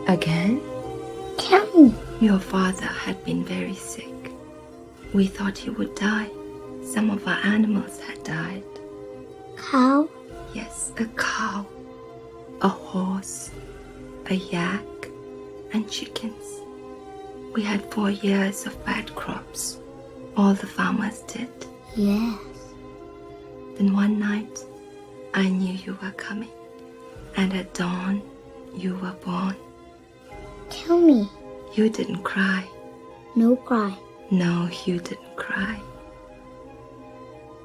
Again? Tell me. Your father had been very sick. We thought he would die. Some of our animals had died. Cow? Yes, a cow, a horse, a yak, and chickens. We had 4 years of bad crops. All the farmers did. Yes. Then one night, I knew you were coming. And at dawn, you were born. Tell me. You didn't cry. No cry. No, you didn't cry.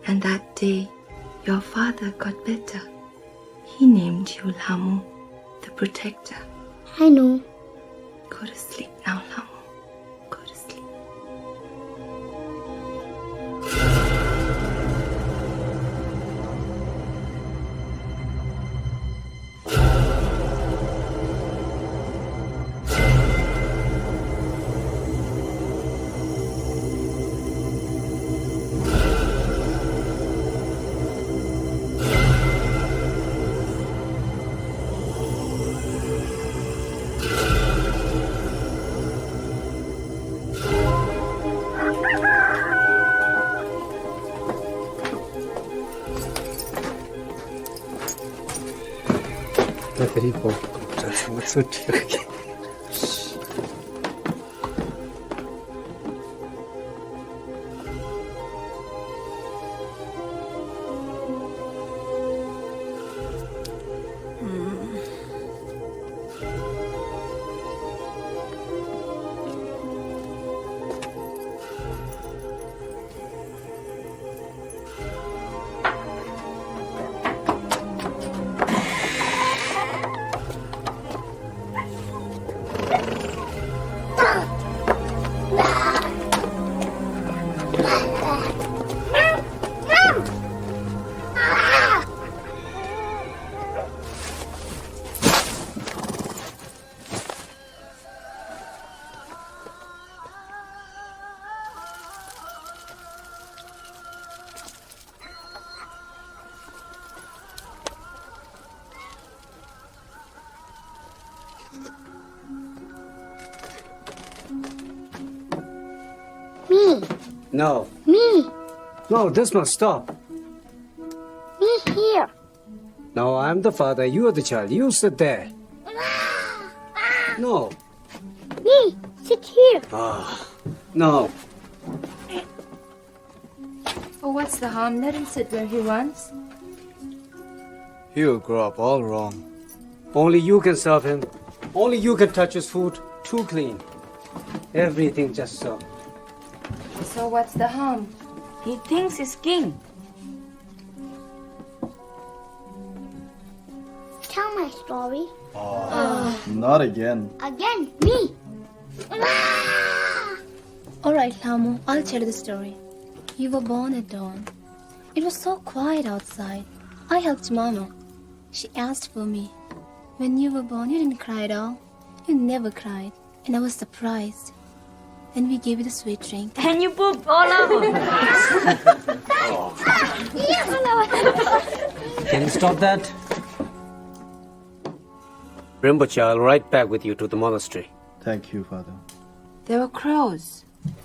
And that day, your father got better. He named you Lama, the protector. I know. Go to sleep now, Lama. Go to sleep. Криво, высокий. Me. No. Me. No, this must stop. Me here. No, I'm the father. You are the child. You sit there. No. Me. Sit here. No. Oh, what's the harm? Let him sit where he wants. He'll grow up all wrong. Only you can serve him. Only you can touch his food. Too clean. Everything just so. So what's the harm? He thinks he's king. Tell my story. Not again. Again. Me. All right, Lamu, I'll tell you the story. You were born at dawn. It was so quiet outside. I helped Mama. She asked for me. When you were born, you didn't cry at all. You never cried. And I was surprised. Then we gave you the sweet drink. And you pooped all over. Can you stop that? Rinpoche, I'll ride back with you to the monastery. Thank you, Father. There were crows.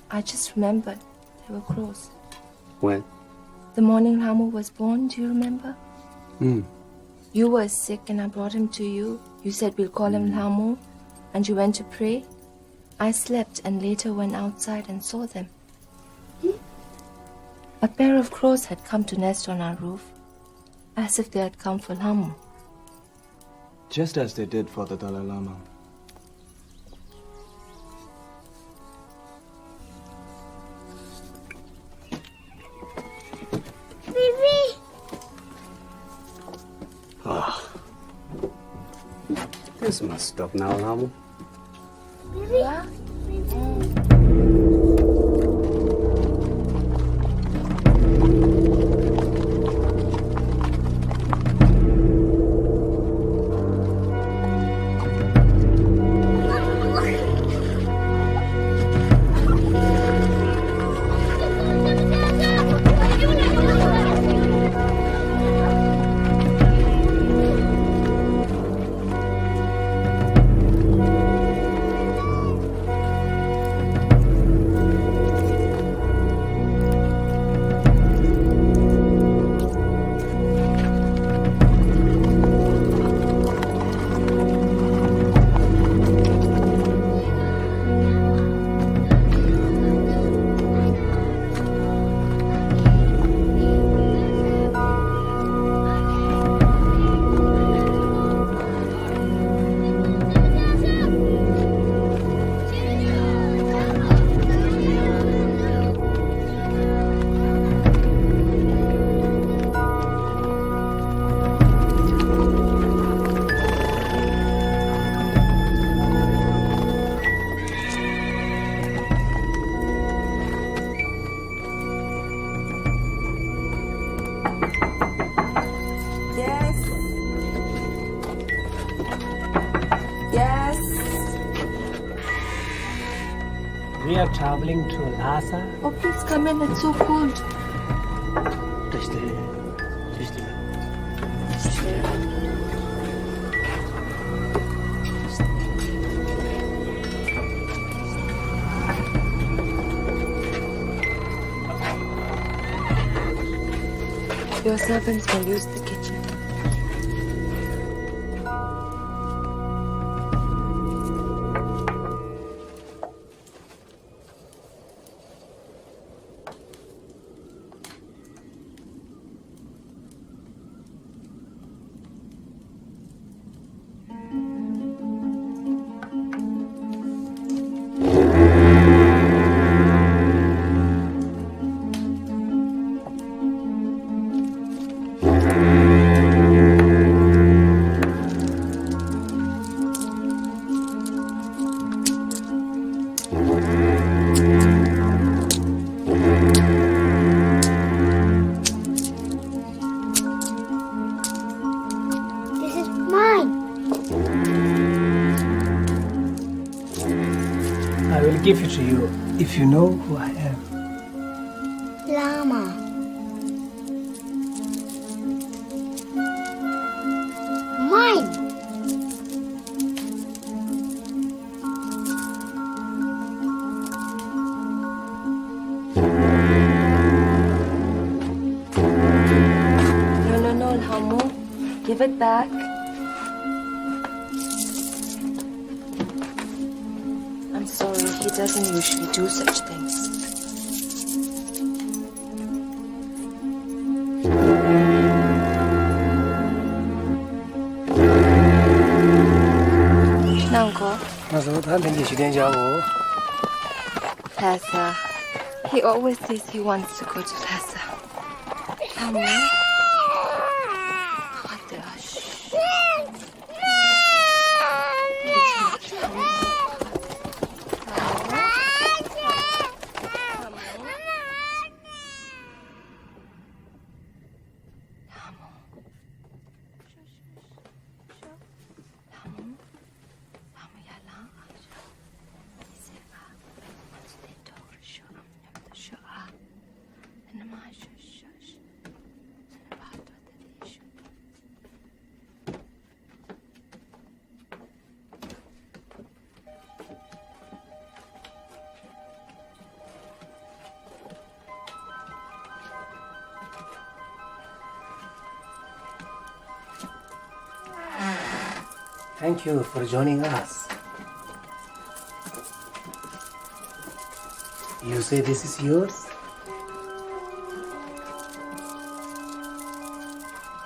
I just remembered. There were crows. When? The morning Lamu was born, do you remember? Hmm. You were sick and I brought him to you. You said we'll call him Lamu, and you went to pray. I slept and later went outside and saw them. A pair of crows had come to nest on our roof, as if they had come for Lamu. Just as they did for the Dalai Lama. Baby. This must stop now, Lamu. Yeah? We are traveling to Lhasa. Oh, please come in. It's so cold. Your servants will use the kitchen. This is mine. I will give it to you if you know who I am. Lama. Mine. give it back. I'm sorry, he doesn't usually do such things. Uncle. Tessa. He always says he wants to go to Tessa. Tell me. Thank you for joining us. You say this is yours?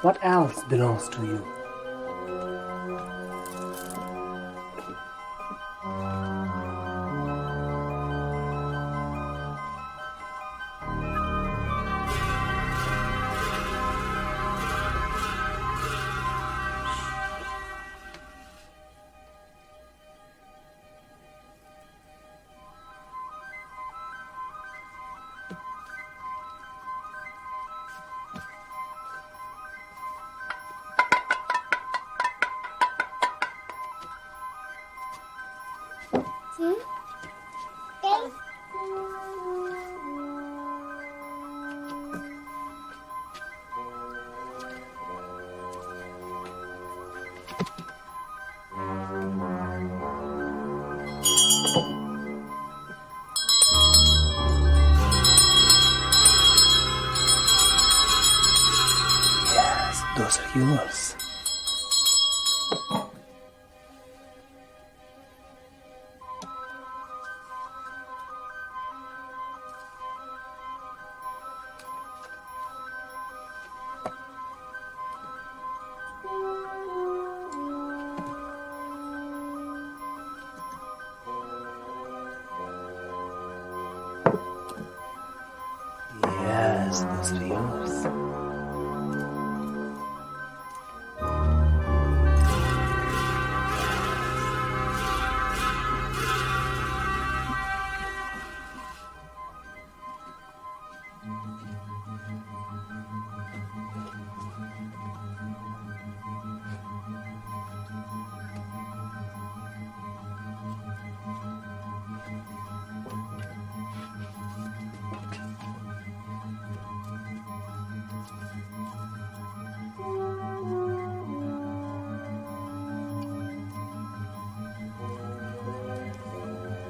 What else belongs to you? Those are yours. Yes, those are yours.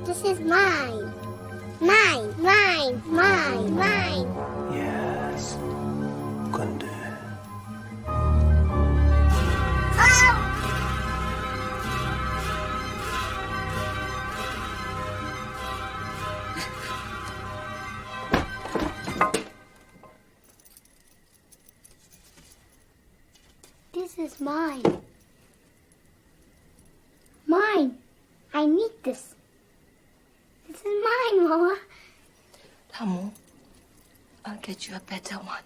This is mine. Mine, mine, mine, mine. Yes, Kundun. This is mine. Mine. I need this. This is mine, Mama. Tamu, I'll get you a better one.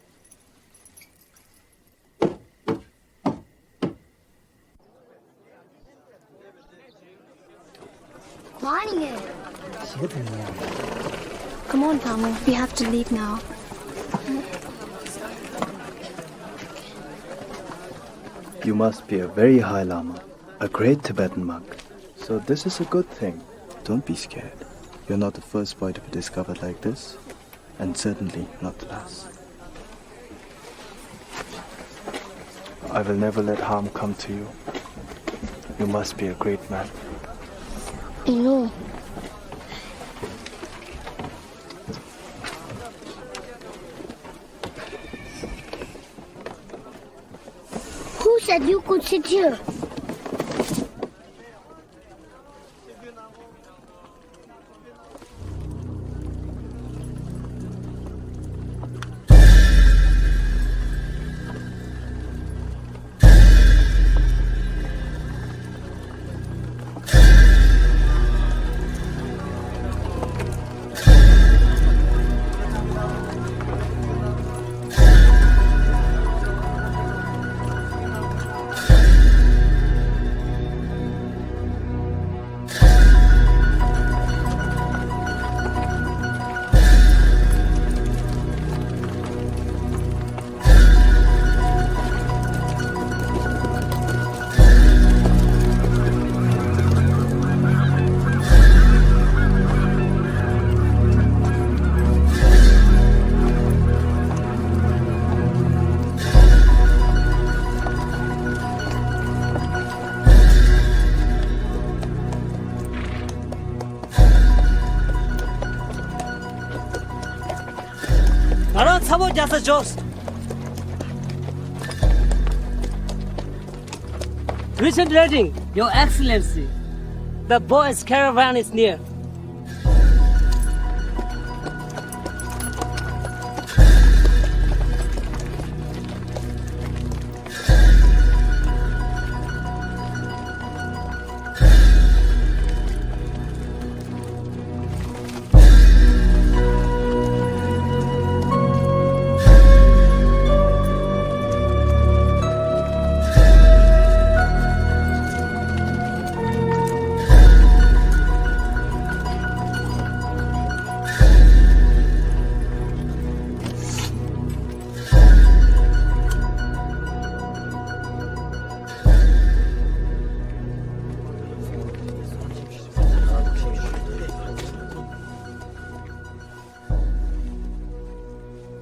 Morning. Come on, Tamu. We have to leave now. You must be a very high Lama, a great Tibetan monk. So this is a good thing. Don't be scared. You're not the first boy to be discovered like this, and certainly not the last. I will never let harm come to you. You must be a great man. I know. Who's said you could sit here. Recent reading, Your Excellency. the boys' caravan is near.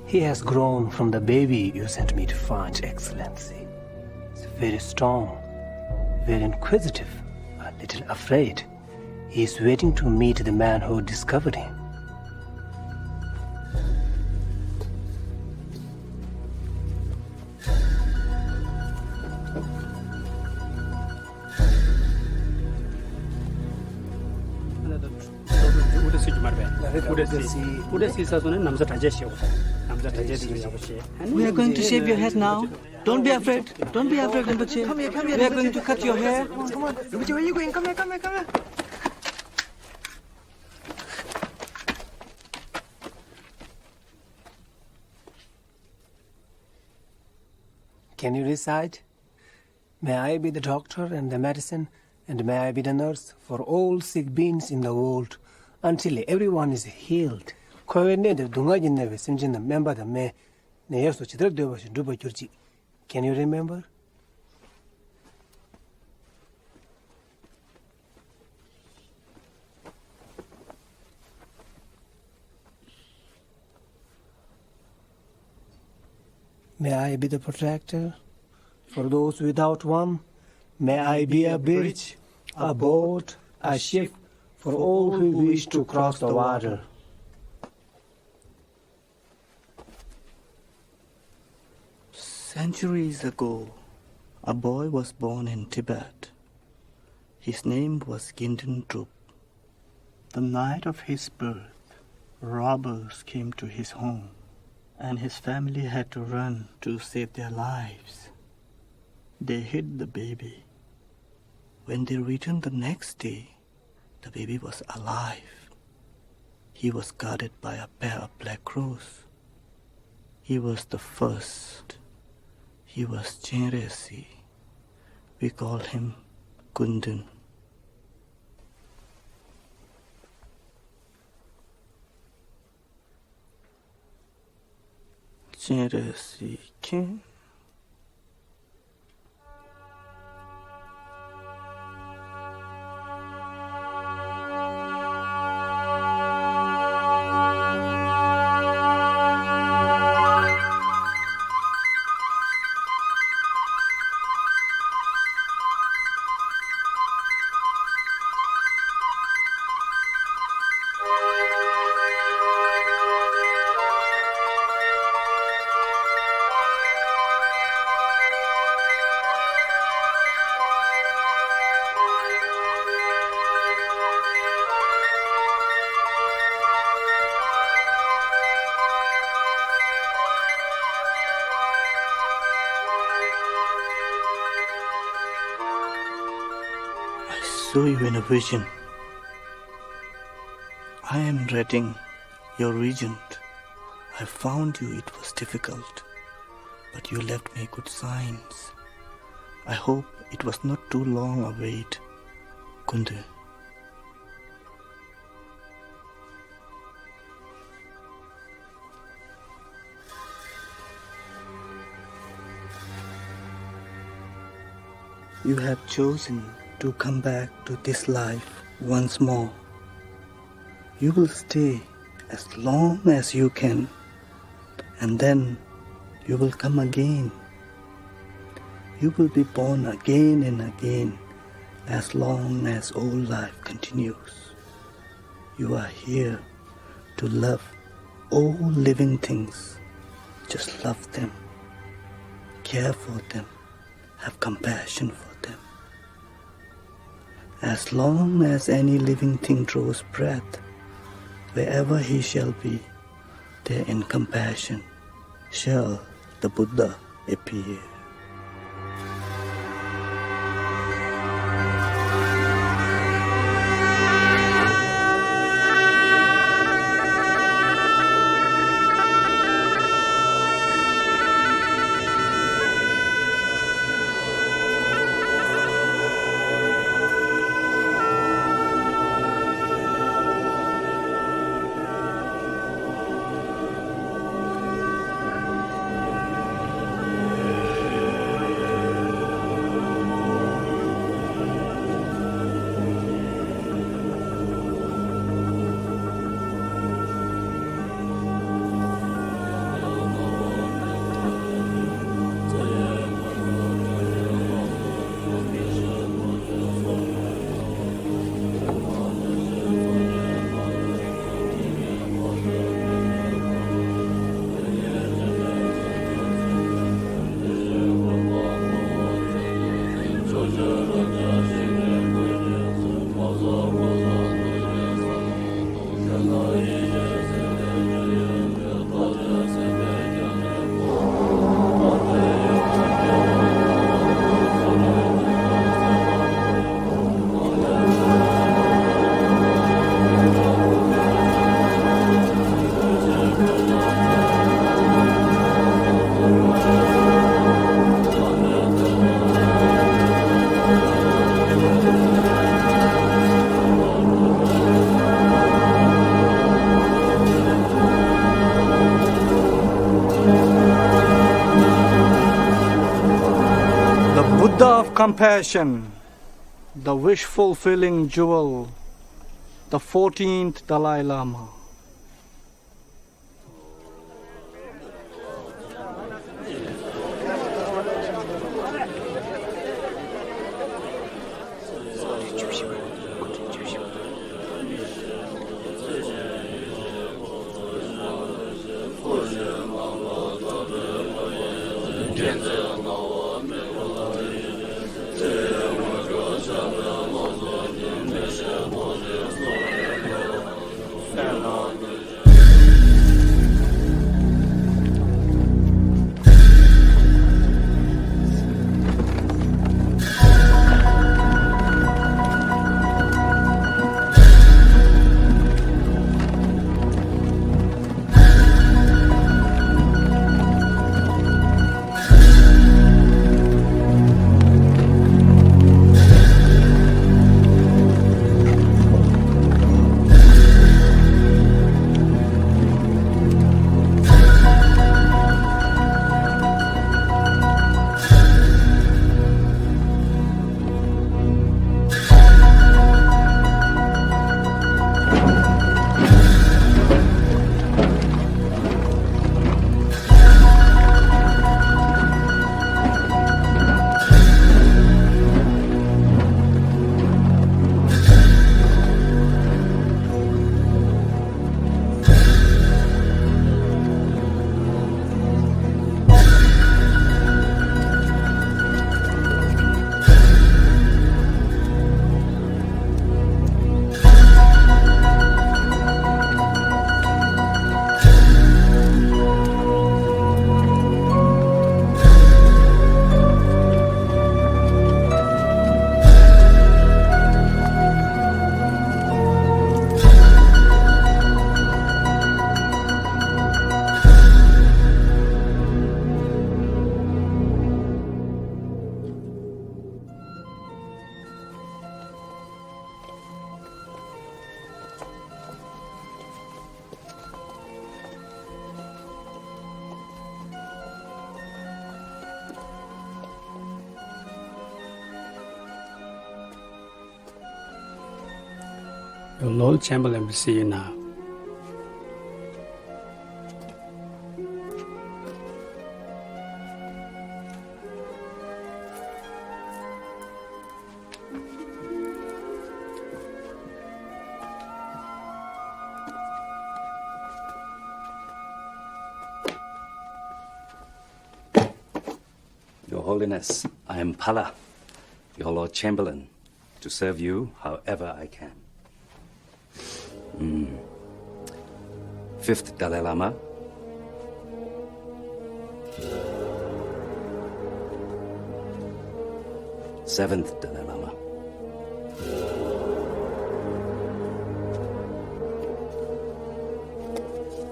He has grown from the baby you sent me to find, Excellency. He's very strong, very inquisitive, a little afraid. He is waiting to meet the man who discovered him. We are going to shave your head now. Don't be afraid. Don't be afraid, Rinpoche. Come here, We are going to cut your hair. Come on. Rinpoche, where are you going? Come here. Can you recite? May I be the doctor and the medicine, and may I be the nurse for all sick beings in the world, until everyone is healed. Can you remember? May I be the protector for those without one. May I be a bridge, a boat, a ship for all who wish to cross the water. Centuries ago, a boy was born in Tibet. His name was Kundun. The night of his birth, robbers came to his home, and his family had to run to save their lives. They hid the baby. When they returned the next day, the baby was alive. He was guarded by a pair of black crows. He was the first. He was generous. We call him Kundun. Generous king. saw you in a vision. I am reading your regent. I found you, it was difficult, but you left me good signs. I hope it was not too long a wait, Kundun. You have chosen to come back to this life once more. You will stay as long as you can, and then you will come again. You will be born again and again as long as old life continues. You are here to love all living things. Just love them, care for them, have compassion for them. As long as any living thing draws breath, wherever he shall be, there in compassion shall the Buddha appear. Compassion, the wish-fulfilling jewel, the 14th Dalai Lama. Your Lord Chamberlain will see you now. Your Holiness, I am Pala, your Lord Chamberlain, to serve you however I can. Fifth Dalai Lama. Seventh Dalai Lama.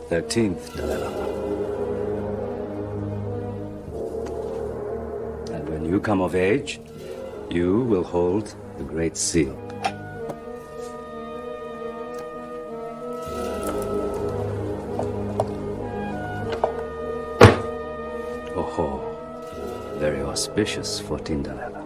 Thirteenth Dalai Lama. And when you come of age, you will hold the Great Seal. Oh, very auspicious, 14 Dalai Lama.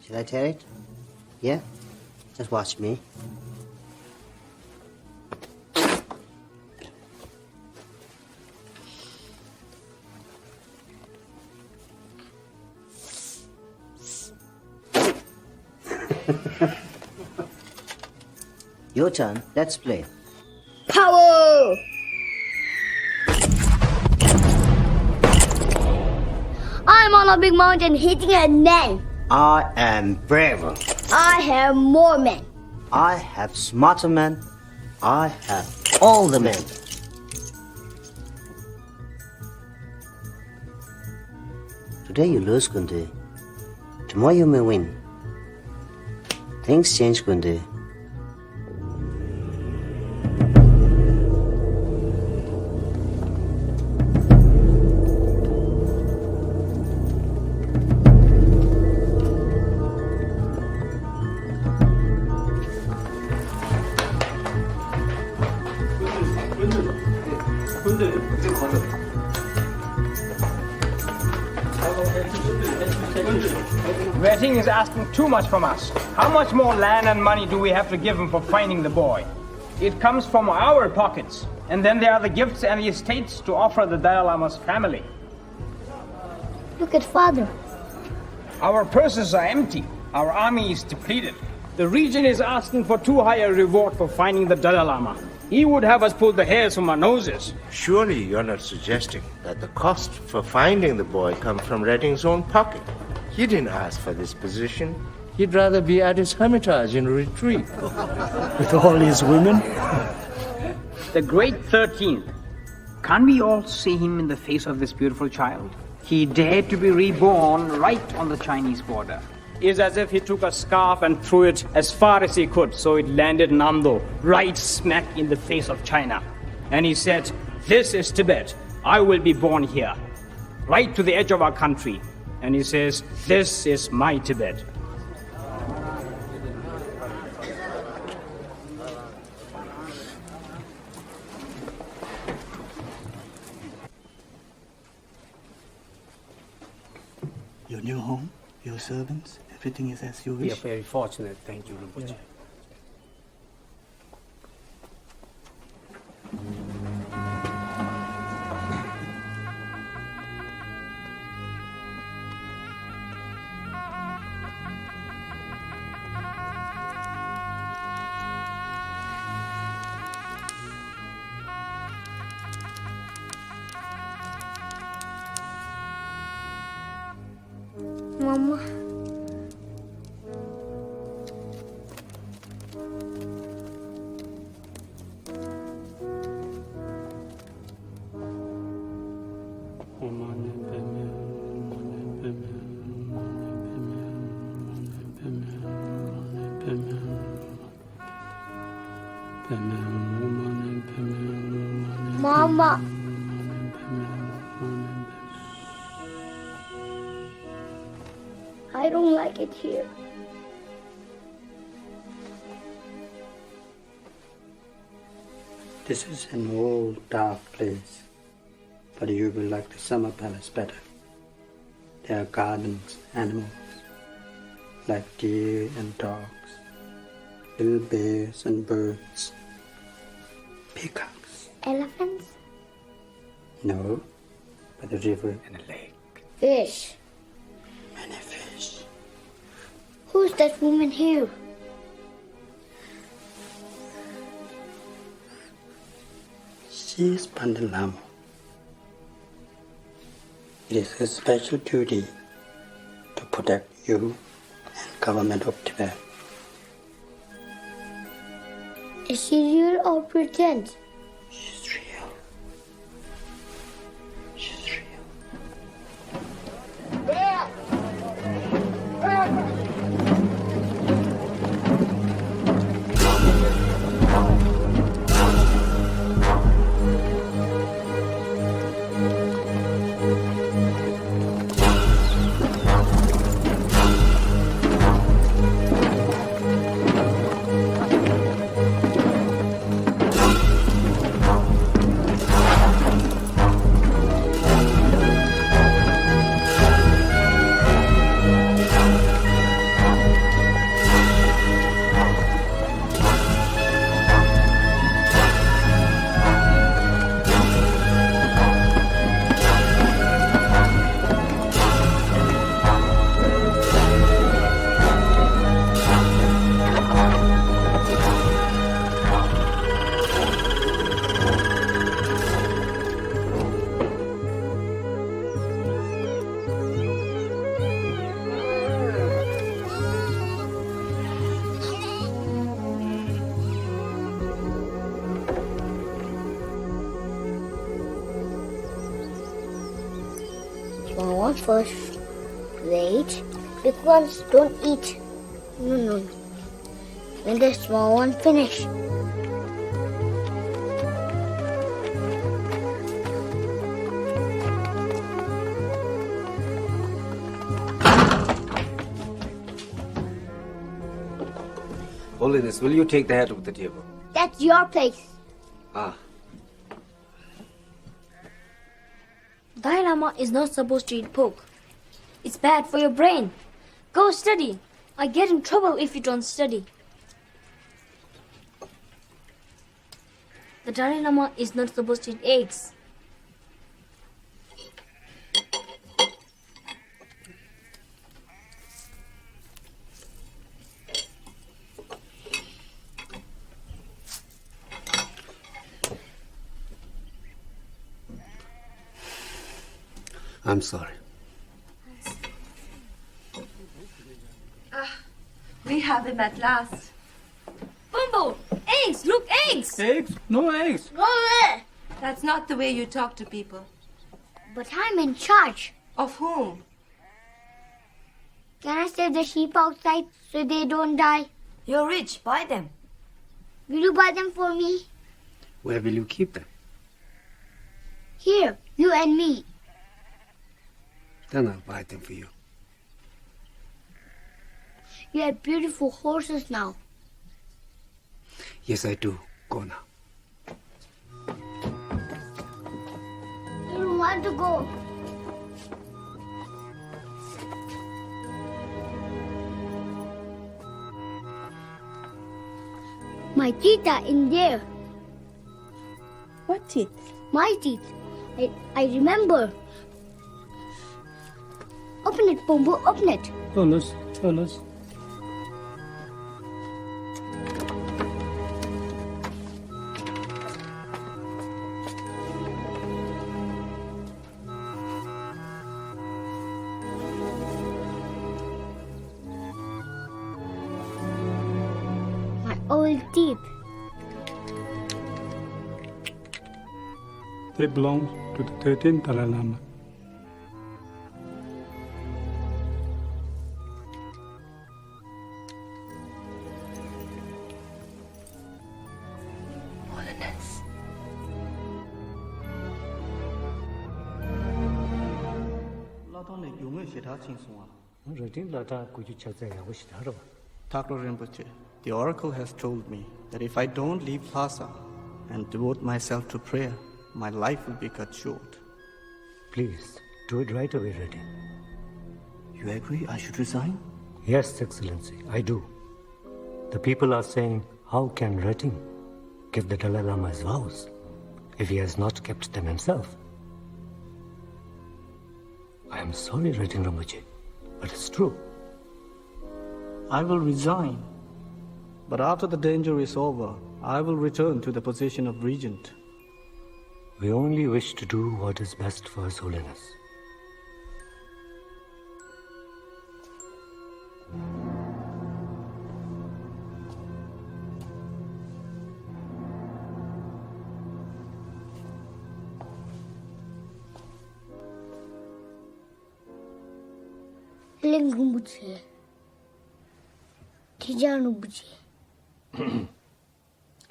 Should I tell it? Yeah? Just watch me. Your turn. Let's play. Power! I'm on a big mountain hitting a man. I am braver. I have more men. I have smarter men. I have all the men. Today you lose, Kundun. Tomorrow you may win. Things change, Kundun. Vetting is asking too much from us. How much more land and money do we have to give him for finding the boy? It comes from our pockets. And then there are the gifts and the estates to offer the Dalai Lama's family. Look at father. Our purses are empty. Our army is depleted. The region is asking for too high a reward for finding the Dalai Lama. He would have us pull the hairs from our noses. Surely you're not suggesting that the cost for finding the boy comes from Redding's own pocket. He didn't ask for this position. He'd rather be at his hermitage in retreat. With all his women? The great 13th. Can't we all see him in the face of this beautiful child? He dared to be reborn right on the Chinese border. It's as if he took a scarf and threw it as far as he could, so it landed in Namdo, right smack in the face of China. And he said, "This is Tibet. I will be born here, right to the edge of our country." And he says, "This is my Tibet." Your new home, your servants, everything is as you We wish. are very fortunate, thank you, Rinpoche. Mama. Mama. I don't like it here. This is an old, dark place, but you will like the summer palace better. There are gardens, animals, like deer and dogs, little bears and birds, peacocks. Elephants? No, but a river and a lake. Fish. Many fish. Who's that woman here? She is Pandit Lama. It is his special duty to protect you and government of Tibet. Is she real or pretend? She's real. She's real. Small ones first. Wait. Big ones don't eat. No. When the small one finish. Holiness, will you take the head of the table? That's your place. Ah. Dalai Lama is not supposed to eat pork. It's bad for your brain. Go study. I get in trouble if you don't study. The Dalai Lama is not supposed to eat eggs. I'm sorry. We have him at last. Bumbo! Eggs! Look, eggs! Eggs? No eggs. Go away. That's not the way you talk to people. But I'm in charge. Of whom? Can I save the sheep outside so they don't die? You're rich. Buy them. Will you buy them for me? Where will you keep them? Here, you and me. Then I'll buy them for you. You have beautiful horses now. Yes, I do. Go now. I don't want to go. My teeth are in there. What teeth? My teeth. I remember. Open it, Bumbo, open it. Holiness. gold teeth? They belong to the 13th Dalai Lama. Holiness. Dr. Rinpoche, the oracle has told me that if I don't leave Lhasa and devote myself to prayer, my life will be cut short. Please, do it right away, Reddy. You agree I should resign? Yes, Excellency, I do. The people are saying, how can Reddy give the Dalai Lama his vows if he has not kept them himself? I am sorry, Reddy Rinpoche, but it's true. I will resign. But after the danger is over, I will return to the position of regent. We only wish to do what is best for His Holiness. Lingumbuche. Tijanubuche.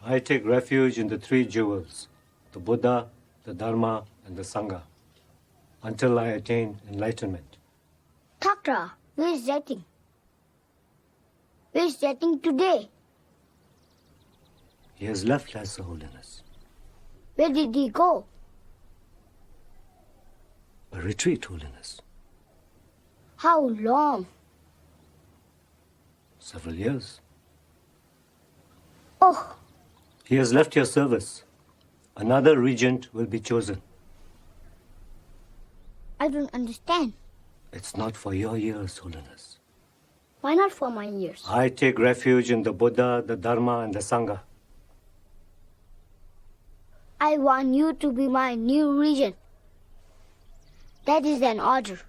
I take refuge in the three jewels, the Buddha, the Dharma, and the Sangha, until I attain enlightenment. Doctor, where is Jetting? Where is Jetting today? He has left, His Holiness. Where did he go? A retreat, Holiness. How long? Several years. Oh, He has left your service. Another regent will be chosen. I don't understand. It's not for your years, Holiness. Why not for my ears? I take refuge in the Buddha, the Dharma, and the Sangha. I want you to be my new regent. That is an order.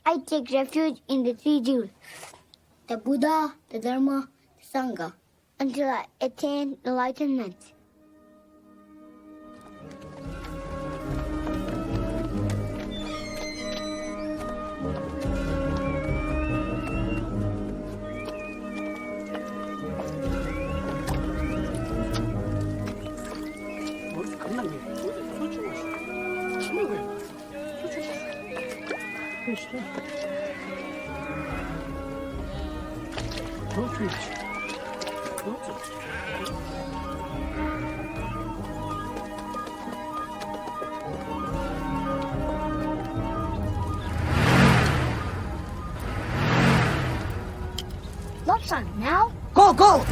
I take refuge in the three jewels, the Buddha, the Dharma, the Sangha, until I attain enlightenment. Lobson, now? Go, go!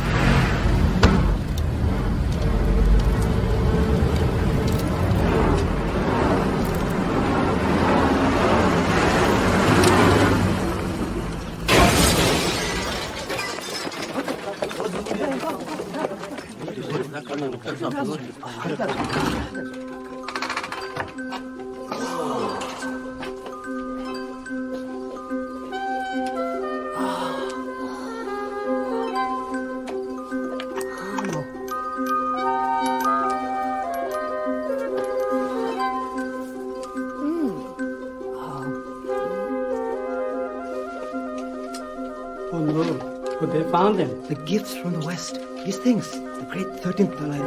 Oh no, but they found them. The gifts from the West. These things. The great 13th Dalai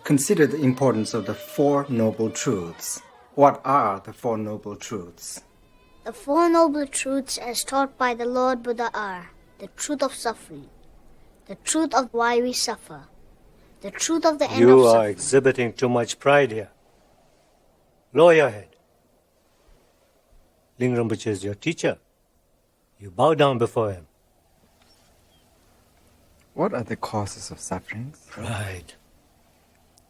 consider the importance of the Four Noble Truths. What are the Four Noble Truths? The Four Noble Truths as taught by the Lord Buddha are the truth of suffering, the truth of why we suffer, the truth of the end of You are suffering. exhibiting too much pride here. Lower your head. Ling Rinpoche is your teacher. You bow down before him. What are the causes of sufferings? Pride.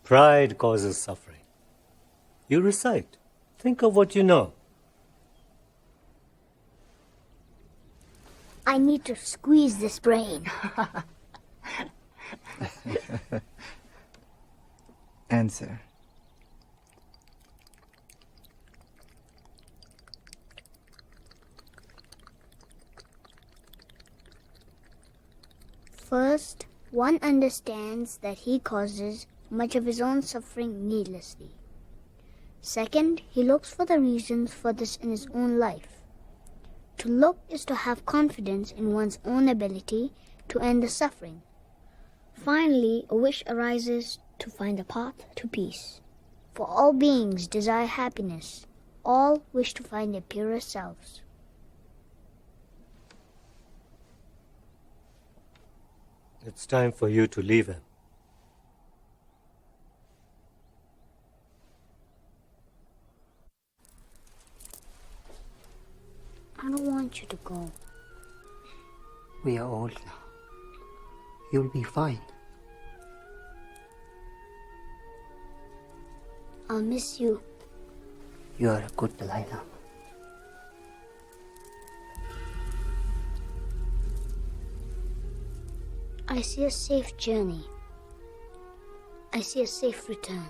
Pride causes suffering. You recite. Think of what you know. I need to squeeze this brain. Answer. First, one understands that he causes much of his own suffering needlessly. Second, he looks for the reasons for this in his own life. To look is to have confidence in one's own ability to end the suffering. Finally, a wish arises to find a path to peace. For all beings desire happiness. All wish to find their purer selves. It's time for you to leave him. I don't want you to go. We are old now. You'll be fine. I'll miss you. You are a good Dalai Lama. I see a safe journey. I see a safe return.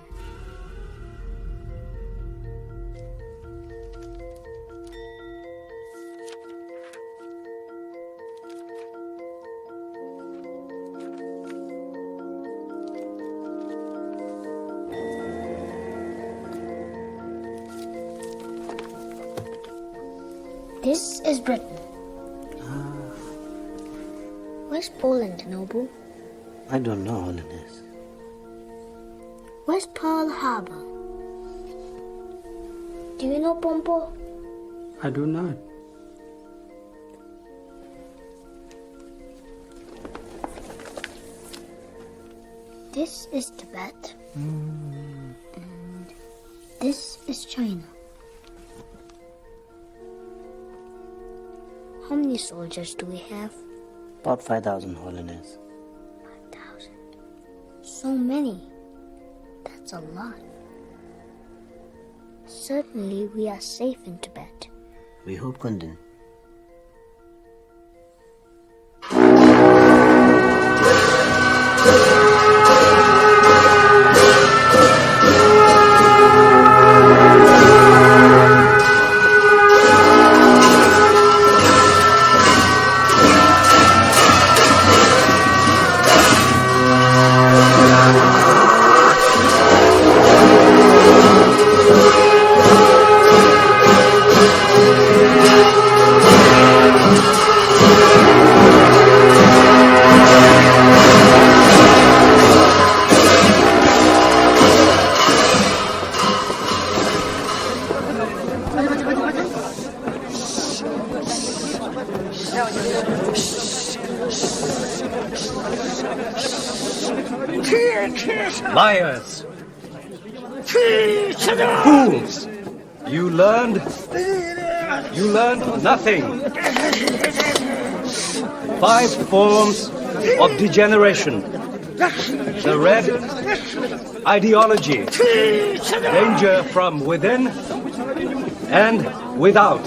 This is Britain. Where's Poland, Noble? I don't know, Holiness. Where's Pearl Harbor? Do you know Pompo? I do not. This is Tibet. And this is China. How many soldiers do we have? About 5,000, Holiness. 5,000. So many. That's a lot. Certainly we are safe in Tibet. We hope, Kundun. Liars! Fools! You learned nothing. 5 forms of degeneration. The red ideology, danger from within and without,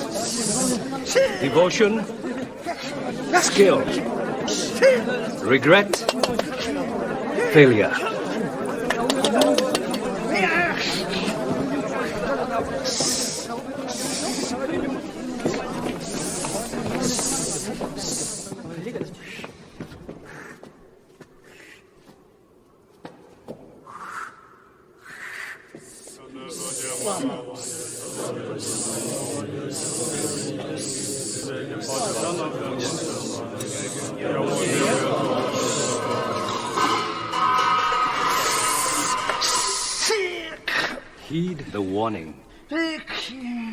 devotion, skill, regret, failure. heed the warning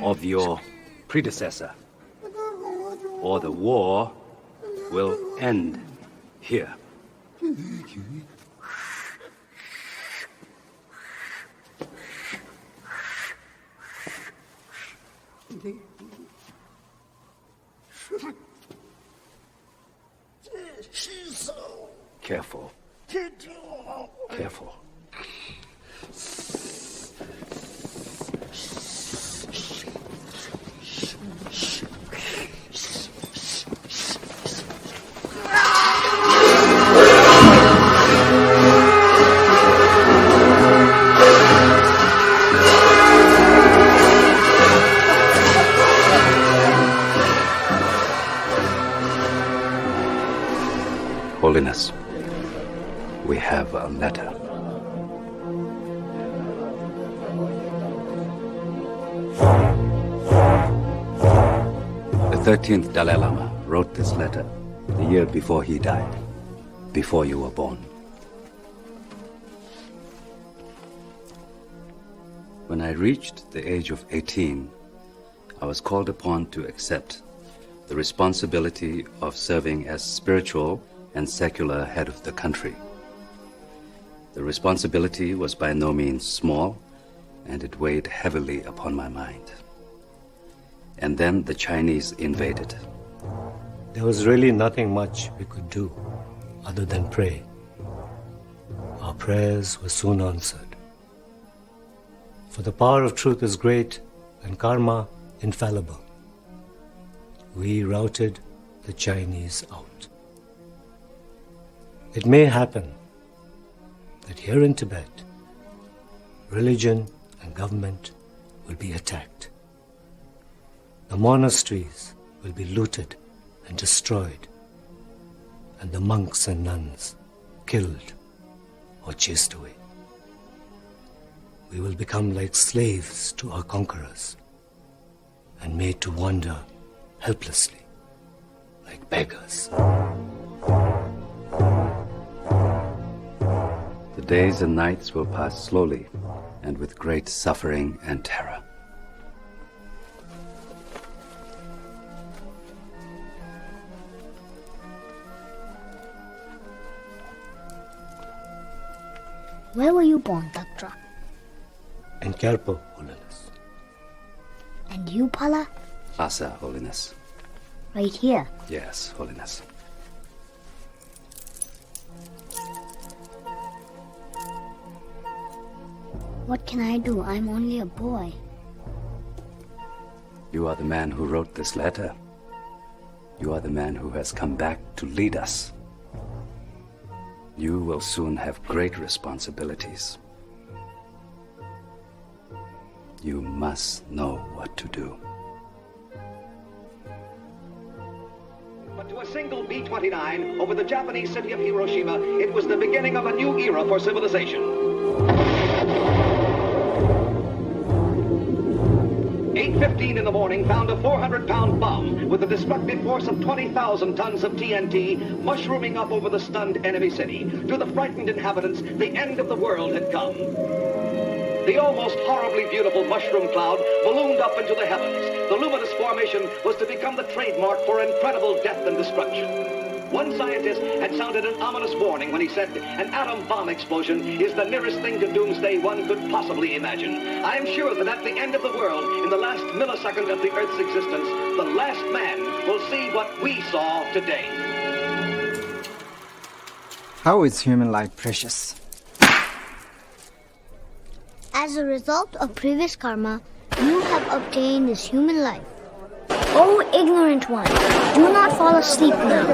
of your predecessor, or the war will end here. Careful. Careful. Holiness, we have a letter. The 13th Dalai Lama wrote this letter the year before he died, before you were born. When I reached the age of 18, I was called upon to accept the responsibility of serving as spiritual and secular head of the country. The responsibility was by no means small, and it weighed heavily upon my mind. And then the Chinese invaded. There was really nothing much we could do other than pray. Our prayers were soon answered. For the power of truth is great and karma infallible. We routed the Chinese out. It may happen that here in Tibet, religion and government will be attacked. The monasteries will be looted and destroyed, and the monks and nuns killed or chased away. We will become like slaves to our conquerors and made to wander helplessly like beggars. The days and nights will pass slowly and with great suffering and terror. Where were you born, Dr.? In Gyalpo, Holiness. And you, Pala? Basa, Holiness. Right here? Yes, Holiness. What can I do? I'm only a boy. You are the man who wrote this letter. You are the man who has come back to lead us. You will soon have great responsibilities. You must know what to do. But to a single B-29 over the Japanese city of Hiroshima, it was the beginning of a new era for civilization. 8:15 in the morning found a 400-pound bomb with a destructive force of 20,000 tons of TNT mushrooming up over the stunned enemy city. To the frightened inhabitants, the end of the world had come. The almost horribly beautiful mushroom cloud ballooned up into the heavens. The luminous formation was to become the trademark for incredible death and destruction. One scientist had sounded an ominous warning when he said an atom bomb explosion is the nearest thing to doomsday one could possibly imagine. I am sure that at the end of the world, in the last millisecond of the Earth's existence, the last man will see what we saw today. How is human life precious? As a result of previous karma, you have obtained this human life. Oh, ignorant one, do not fall asleep now.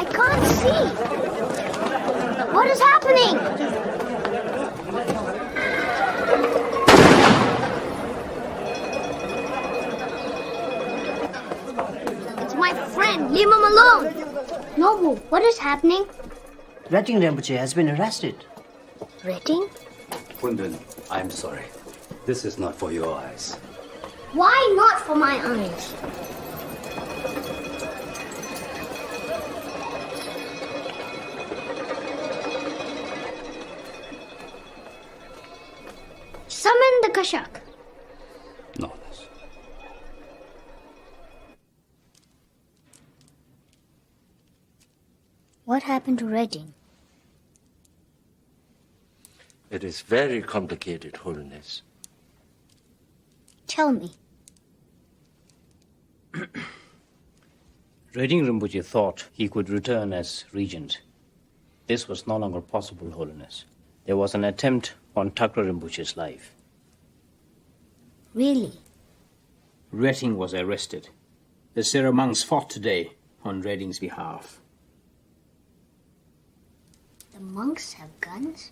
I can't see. What is happening? It's my friend. Leave him alone. Nobu, what is happening? Rating Rinpoche has been arrested. Rating? Kundun, I'm sorry. This is not for your eyes. Why not for my eyes? Shashak. No, Holiness. What happened to Redding? It is very complicated, Holiness. Tell me. Redding Rinpoche thought he could return as regent. This was no longer possible, Holiness. There was an attempt on Thakra Rinpoche's life. Really? Redding was arrested. The Sera monks fought today on Redding's behalf. The monks have guns?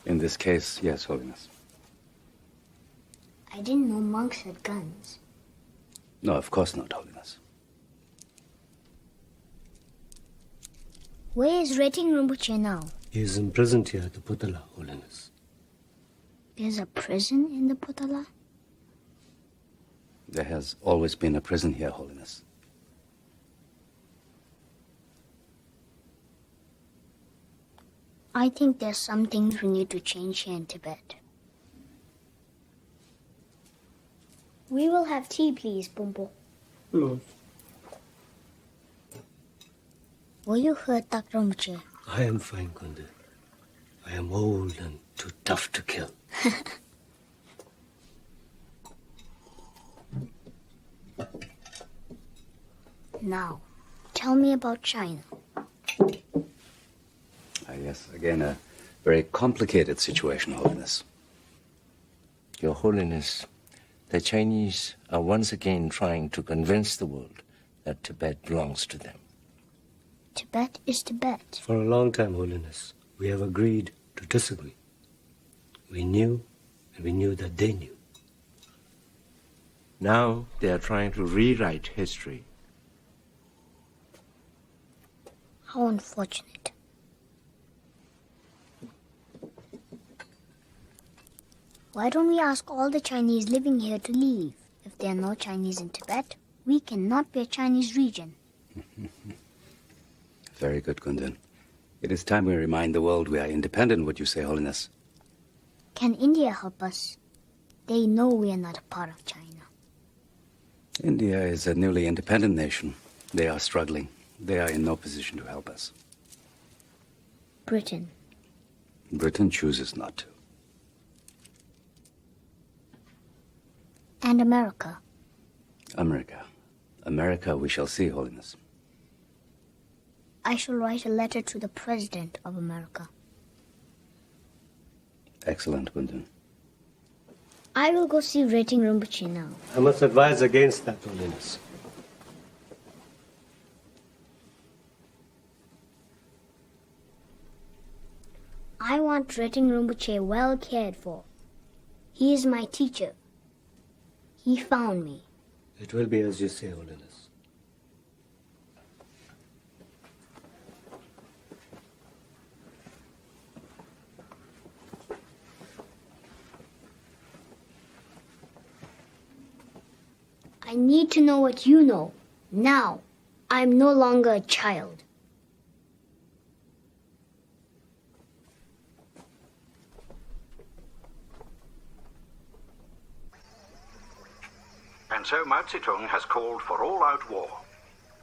In this case, yes, Holiness. I didn't know monks had guns. No, of course not, Holiness. Where is Redding Rinpoche now? He is imprisoned here at the Putala, Holiness. There's a prison in the Putala? There has always been a prison here, Holiness. I think there's some things we need to change here in Tibet. We will have tea, please, Bumpo. No. Were you hurt, Dr. Rinpoche? I am fine, Kundun. I am old and too tough to kill. Now, tell me about China. Yes, again, a very complicated situation, Holiness. Your Holiness, the Chinese are once again trying to convince the world that Tibet belongs to them. Tibet is Tibet. For a long time, Holiness, we have agreed to disagree. We knew, and we knew that they knew. Now they are trying to rewrite history. How unfortunate. Why don't we ask all the Chinese living here to leave? If there are no Chinese in Tibet, we cannot be a Chinese region. Very good, Kundun. It is time we remind the world we are independent, would you say, Holiness? Can India help us? They know we are not a part of China. India is a newly independent nation. They are struggling. They are in no position to help us. Britain. Britain chooses not to. And America. America we shall see, Holiness. I shall write a letter to the President of America. Excellent, Kundun. I will go see Redding Rinpoche now. I must advise against that, Holiness. I want Redding Rinpoche well cared for. He is my teacher. He found me. It will be as you say, Holiness. I need to know what you know. Now, I'm no longer a child. And so Mao Zedong has called for all-out war.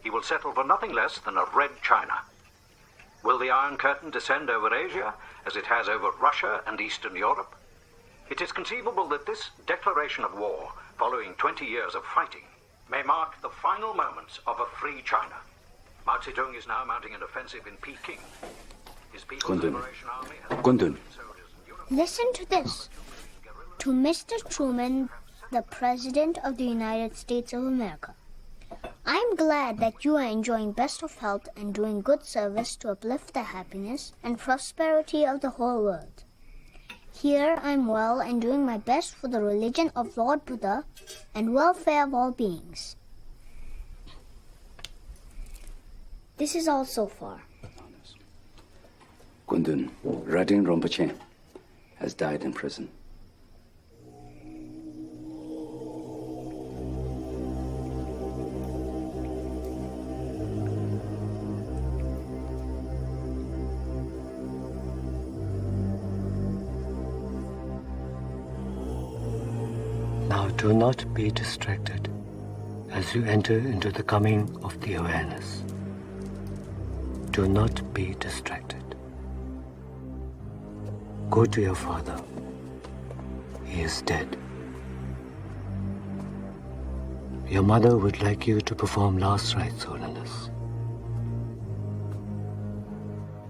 He will settle for nothing less than a Red China. Will the Iron Curtain descend over Asia as it has over Russia and Eastern Europe? It is conceivable that this declaration of war, following 20 years of fighting, may mark the final moments of a free China. Mao Zedong is now mounting an offensive in Peking. His People's Liberation Army has... Kundun. Listen to this. To Mr. Truman, the President of the United States of America. I am glad that you are enjoying best of health and doing good service to uplift the happiness and prosperity of the whole world. Here I am well and doing my best for the religion of Lord Buddha and welfare of all beings. This is all so far. Kundun, Redding Rinpoche has died in prison. Do not be distracted as you enter into the coming of the awareness. Do not be distracted. Go to your father. He is dead. Your mother would like you to perform last rites, Holiness.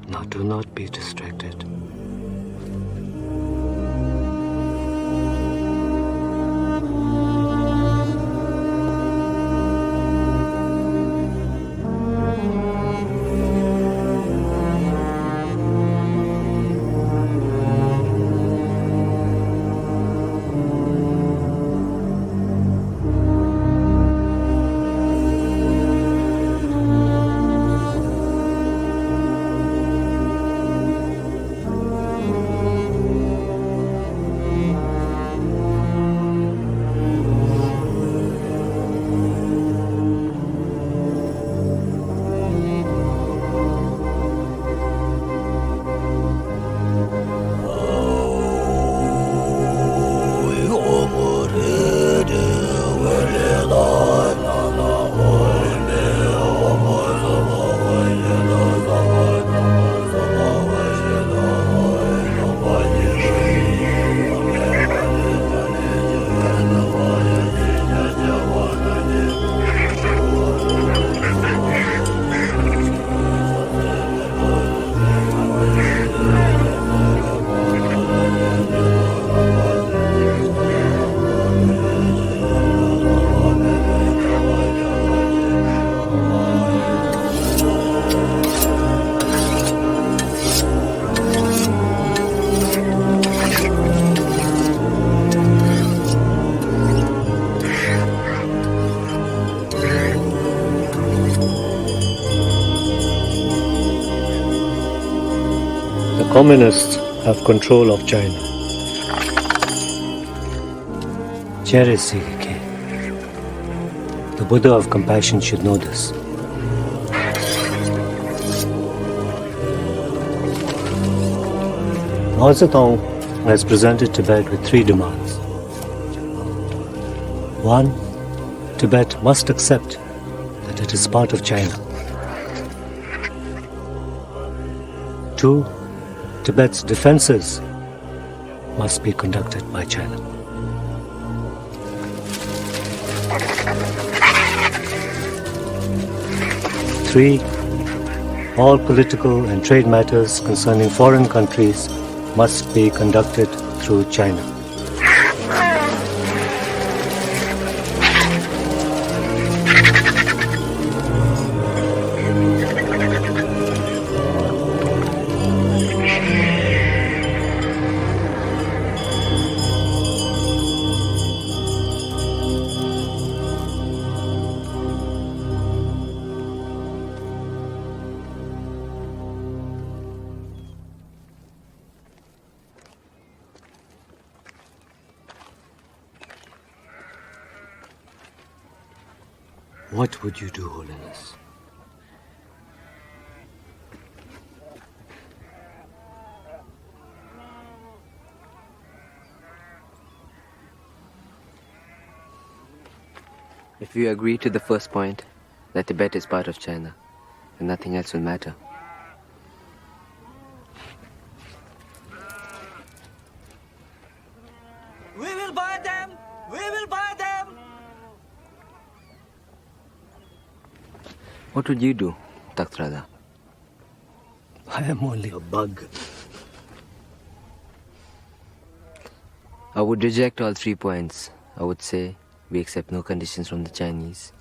Now do not be distracted. Communists have control of China. The Buddha of compassion should know this. Mao Zedong has presented Tibet with 3 demands. 1. Tibet must accept that it is part of China. 2. Tibet's defenses must be conducted by China. 3. All political and trade matters concerning foreign countries must be conducted through China. What would you do, Holiness? If you agree to the first point, that Tibet is part of China, then nothing else will matter. We will buy them! We will buy them! What would you do, Taktrada? I am only a bug. I would reject all 3 points. I would say we accept no conditions from the Chinese.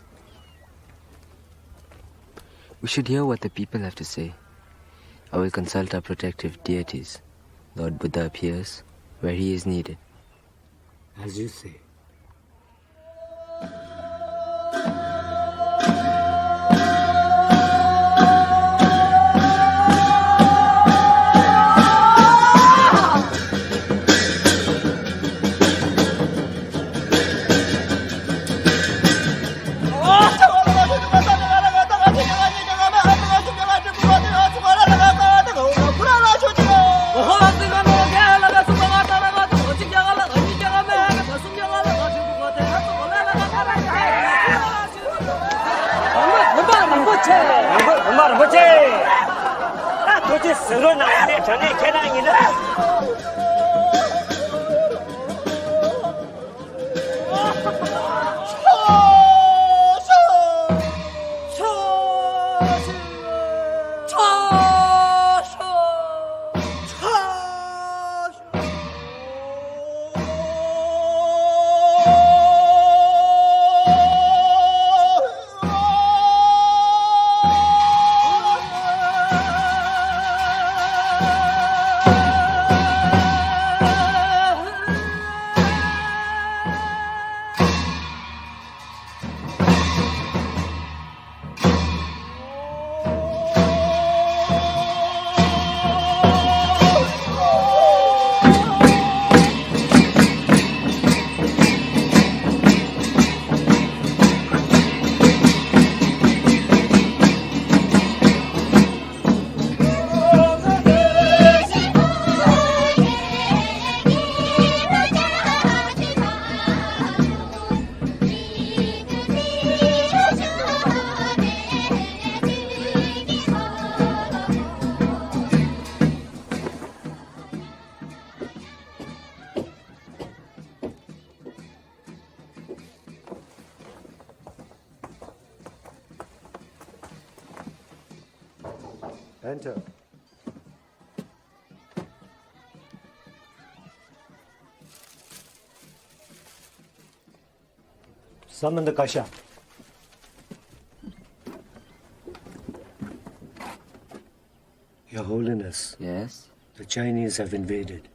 We should hear what the people have to say. I will consult our protective deities. Lord Buddha appears where he is needed. As you say. Enter. Summon the Kasha. Your Holiness. Yes? The Chinese have invaded.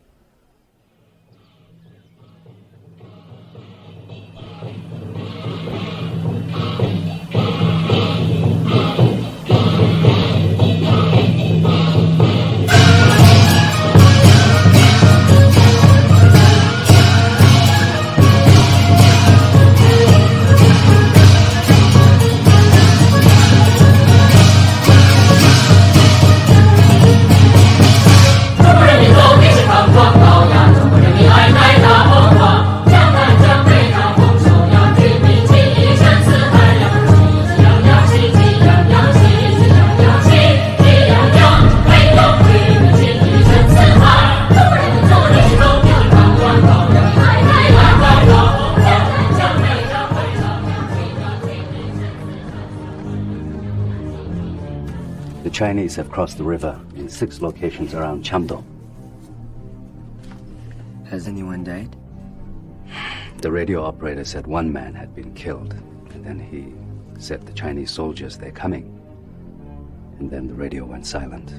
The Chinese have crossed the river in 6 locations around Chamdong. Has anyone died? The radio operator said 1 man had been killed, and then he said the Chinese soldiers, they're coming. And then the radio went silent.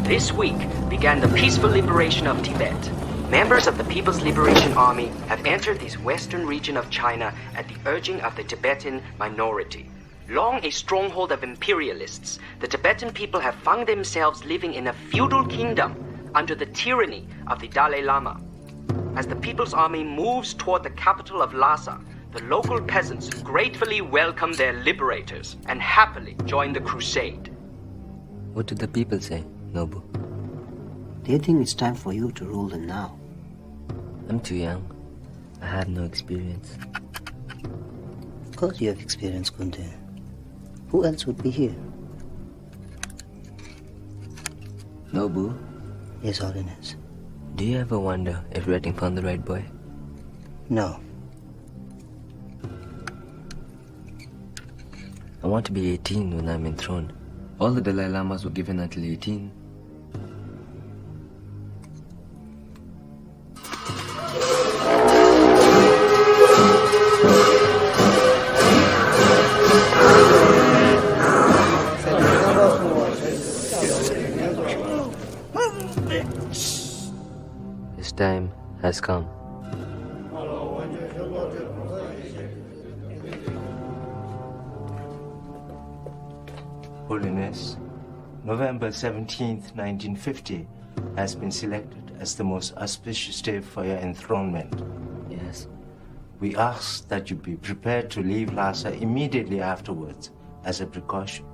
This week began the peaceful liberation of Tibet. Members of the People's Liberation Army have entered this western region of China at the urging of the Tibetan minority. Long a stronghold of imperialists, the Tibetan people have found themselves living in a feudal kingdom under the tyranny of the Dalai Lama. As the People's Army moves toward the capital of Lhasa, the local peasants gratefully welcome their liberators and happily join the crusade. What do the people say, Nobu? They think it's time for you to rule them now. I'm too young. I have no experience. Of course you have experience, Kundun. Who else would be here? Nobu? Yes, Holiness. Do you ever wonder if Redding found the right boy? No. I want to be 18 when I'm enthroned. All the Dalai Lamas were given until 18. His time has come. Holiness, November 17th, 1950 has been selected as the most auspicious day for your enthronement. Yes. We ask that you be prepared to leave Lhasa immediately afterwards as a precaution.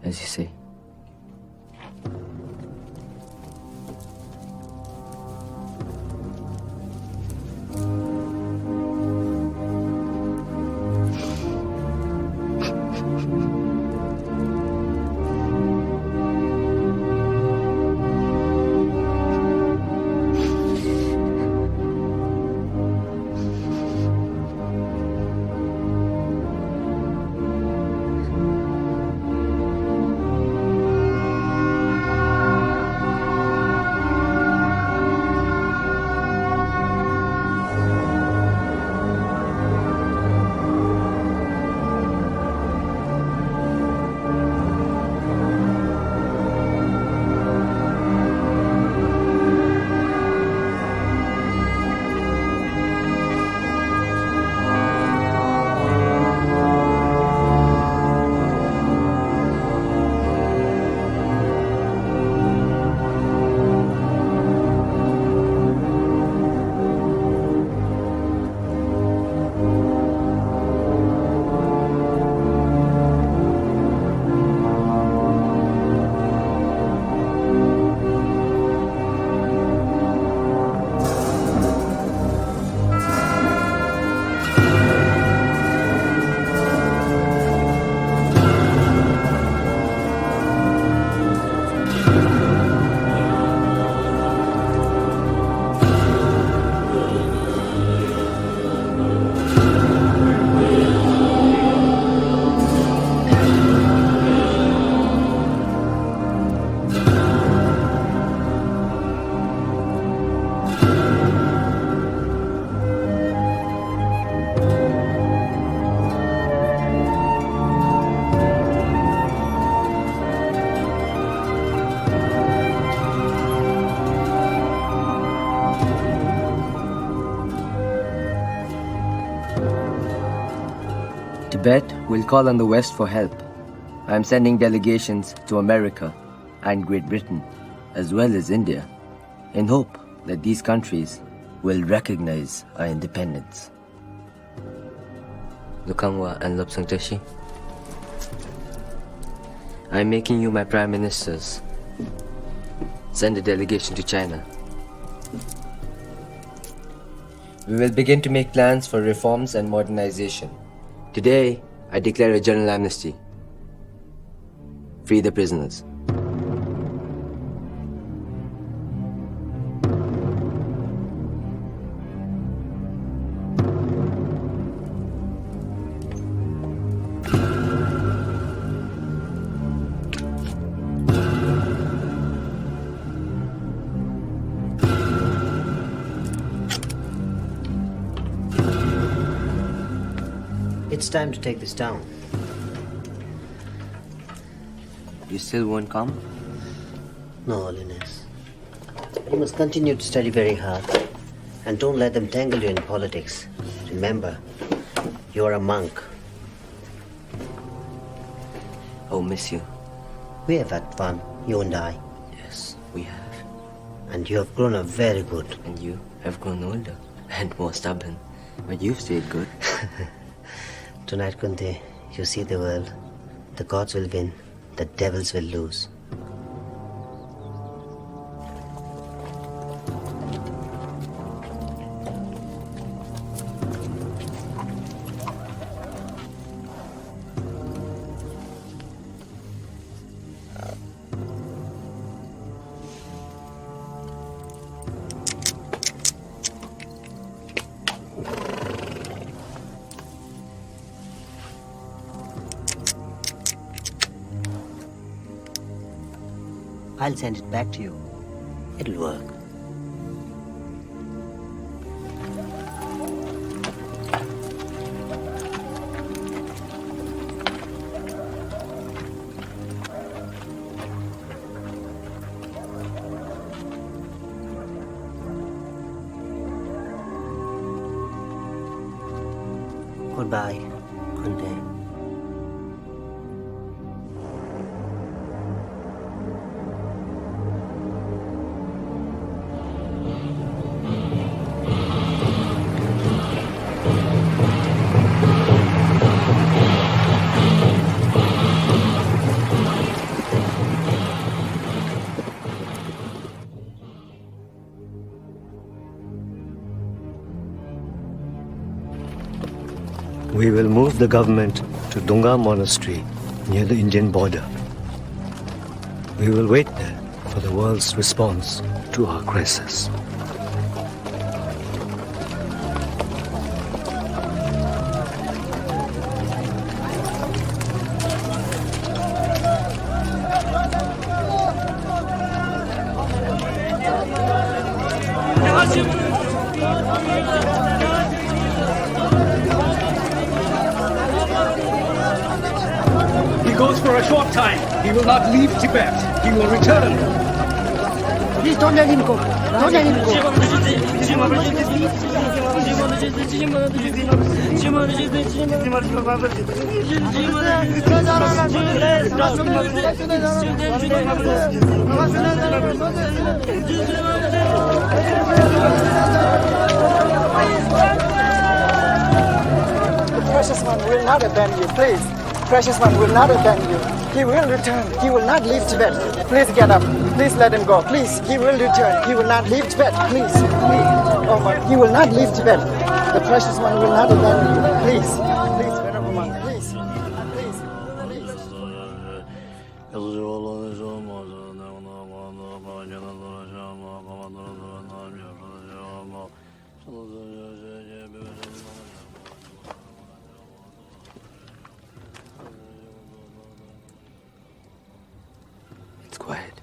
As you say. Tibet will call on the West for help. I am sending delegations to America and Great Britain, as well as India, in hope that these countries will recognize our independence. Lukangwa and Lobsangtashi, I am making you my prime ministers. Send a delegation to China. We will begin to make plans for reforms and modernization. Today, I declare a general amnesty. Free the prisoners. It's time to take this down. You still won't come? No, Holiness. You must continue to study very hard. And don't let them tangle you in politics. Remember, you're a monk. I'll miss you. We have had fun, you and I. Yes, we have. And you have grown up very good. And you have grown older and more stubborn. But you've stayed good. Tonight, Kunti, you see the world. The gods will win, the devils will lose. I'll send it back to you. It'll work. Goodbye, Kundun. We will move the government to Dunga Monastery near the Indian border. We will wait there for the world's response to our crisis. He goes for a short time. He will not leave Tibet. He will return. Please don't let him go. Don't let him go. The precious one will not abandon you, please. Precious one will not abandon you. He will return. He will not leave Tibet. Please get up. Please let him go. Please, he will return. He will not leave Tibet. Please, please. Oh my, he will not leave Tibet. The precious one will not abandon you. Please, please, venerable monk. Please, please, It's quiet.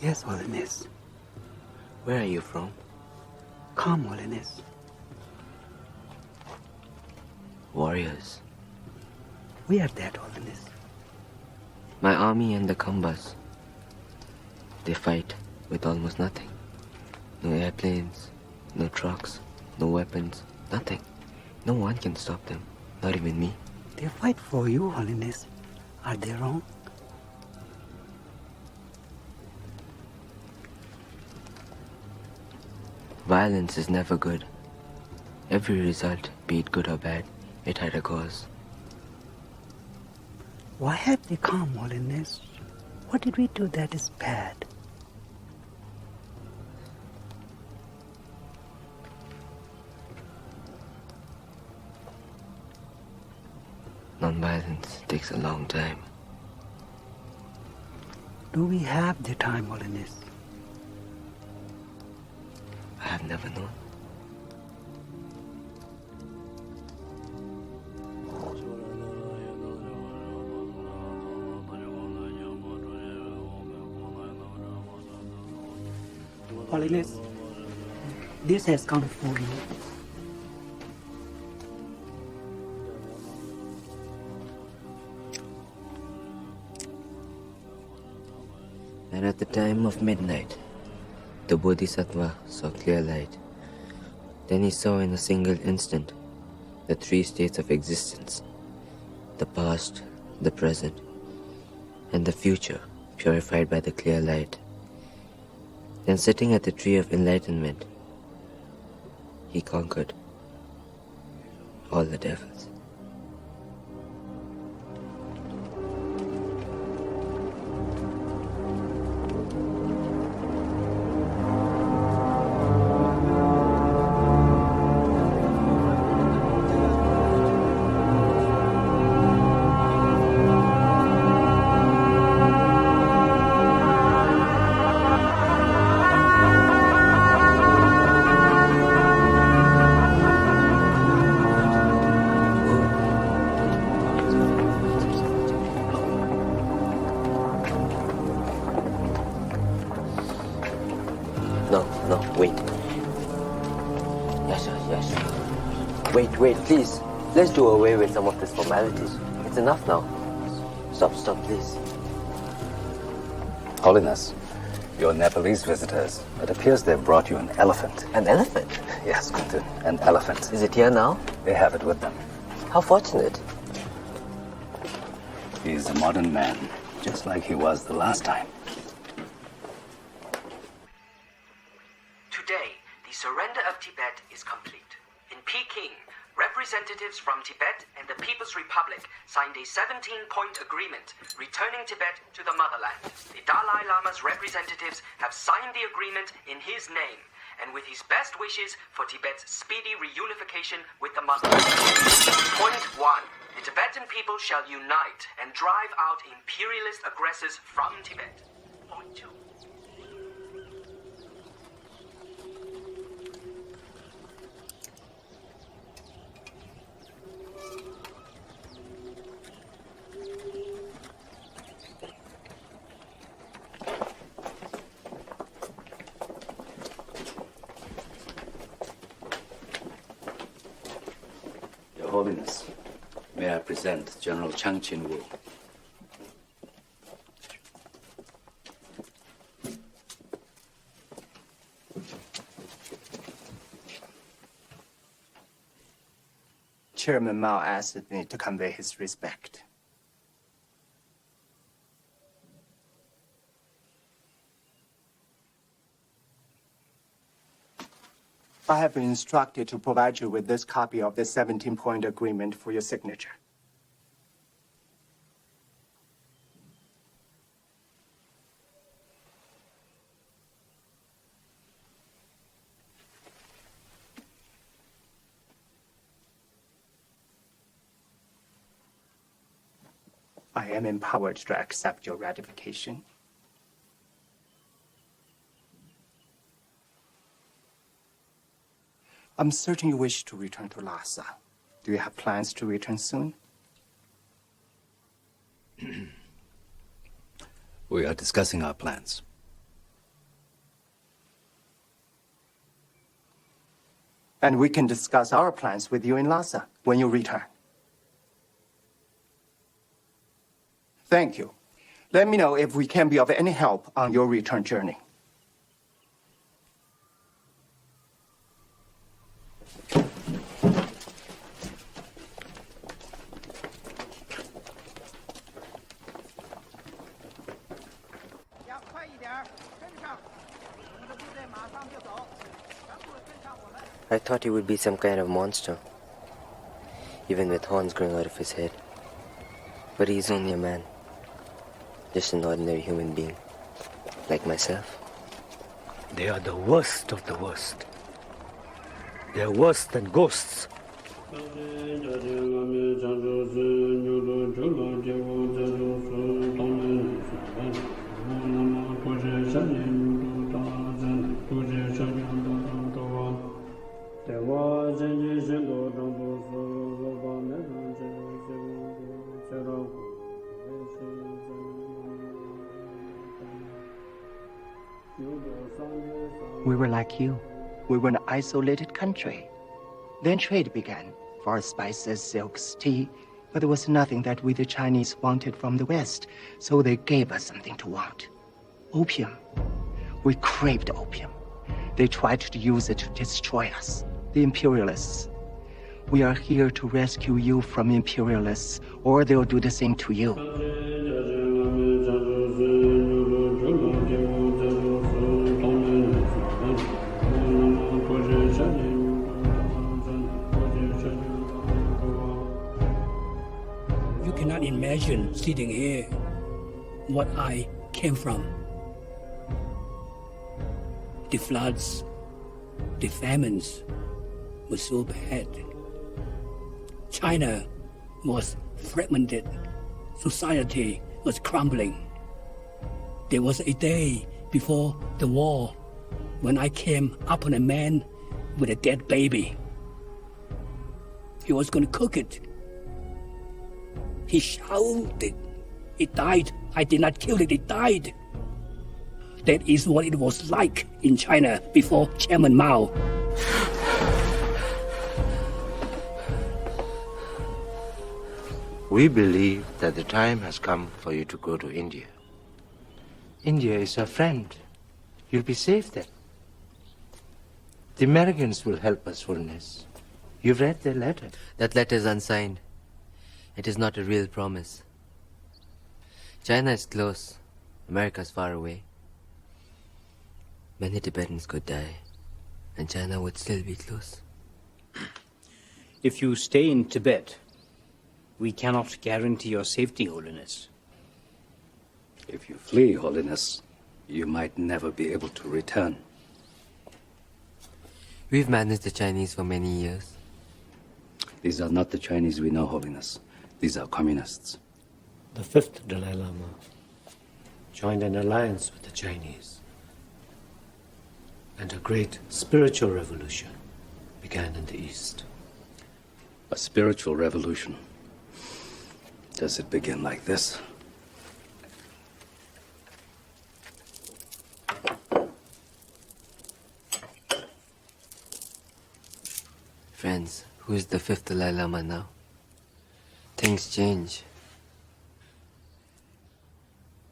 Yes, Holiness. Where are you from? Come, Holiness. Warriors. We are dead, Holiness. My army and the Kambas. They fight with almost nothing. No airplanes, no trucks, no weapons, nothing. No one can stop them, not even me. They fight for you, Holiness. Are they wrong? Violence is never good. Every result, be it good or bad, it had a cause. Why have they come, Holiness? What did we do that is bad? Non-violence takes a long time. Do we have the time, Holiness? I have never known. Holiness, this has come for you. And at the time of midnight, the Bodhisattva saw clear light. Then he saw in a single instant the three states of existence, the past, the present, and the future purified by the clear light. Then sitting at the tree of enlightenment, he conquered all the devils. Wait, please. Let's do away with some of these formalities. It's enough now. Stop, please. Holiness, your Nepalese visitors, it appears they've brought you an elephant. An elephant? Yes, Kundun, an elephant. Is it here now? They have it with them. How fortunate. He's a modern man, just like he was the last time. Today, the surrender of Tibet is complete. In Peking, representatives from Tibet and the People's Republic signed a 17-point agreement returning Tibet to the motherland. The Dalai Lama's representatives have signed the agreement in his name and with his best wishes for Tibet's speedy reunification with the motherland. Point 1. The Tibetan people shall unite and drive out imperialist aggressors from Tibet. Point 2. Your Holiness, may I present General Chang Chin-Wu. Chairman Mao asked me to convey his respect. I have been instructed to provide you with this copy of the 17-point agreement for your signature. I am empowered to accept your ratification. I'm certain you wish to return to Lhasa. Do you have plans to return soon? We are discussing our plans. And we can discuss our plans with you in Lhasa when you return. Thank you. Let me know if we can be of any help on your return journey. I thought he would be some kind of monster, even with horns growing out of his head. But he's only a man, just an ordinary human being, like myself. They are the worst of the worst. They're worse than ghosts. We were like you. We were an isolated country. Then trade began for spices, silks, tea, but there was nothing that we the Chinese wanted from the West, so they gave us something to want. Opium. We craved opium. They tried to use it to destroy us, the imperialists. We are here to rescue you from imperialists, or they'll do the same to you. You cannot imagine sitting here what I came from. The floods, the famines were so bad. China was fragmented. Society was crumbling. There was a day before the war when I came upon a man with a dead baby. He was going to cook it. He shouted. It died. I did not kill it. It died. That is what it was like in China before Chairman Mao. We believe that the time has come for you to go to India. India is our friend. You'll be safe there. The Americans will help us, Holiness. You've read their letter. That letter is unsigned. It is not a real promise. China is close. America is far away. Many Tibetans could die, and China would still be close. If you stay in Tibet, we cannot guarantee your safety, Holiness. If you flee, Holiness, you might never be able to return. We've managed the Chinese for many years. These are not the Chinese we know, Holiness. These are communists. The fifth Dalai Lama joined an alliance with the Chinese, and a great spiritual revolution began in the East. A spiritual revolution. Does it begin like this? Friends, who is the fifth Dalai Lama now? Things change.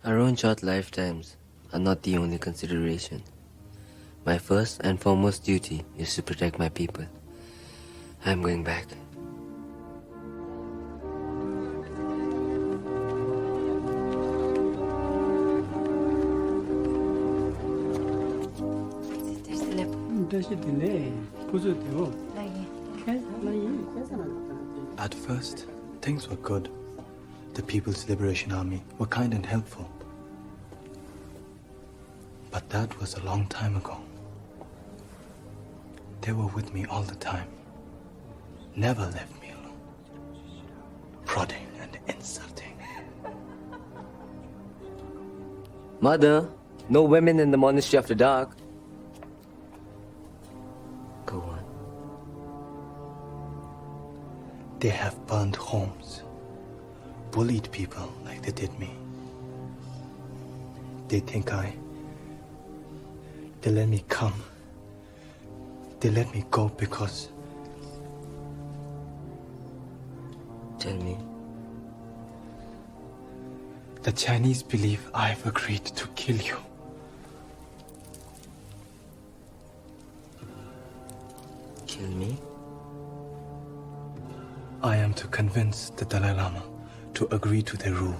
Our own short lifetimes are not the only consideration. My first and foremost duty is to protect my people. I'm going back. At first, things were good. The People's Liberation Army were kind and helpful. But that was a long time ago. They were with me all the time. Never left me alone. Prodding and insulting. Mother, no women in the monastery after dark. Go on. They have burned homes, bullied people like they did me. They think they let me come. They let me go because... Tell me. The Chinese believe I've agreed to kill you. Kill me? I am to convince the Dalai Lama to agree to their rule.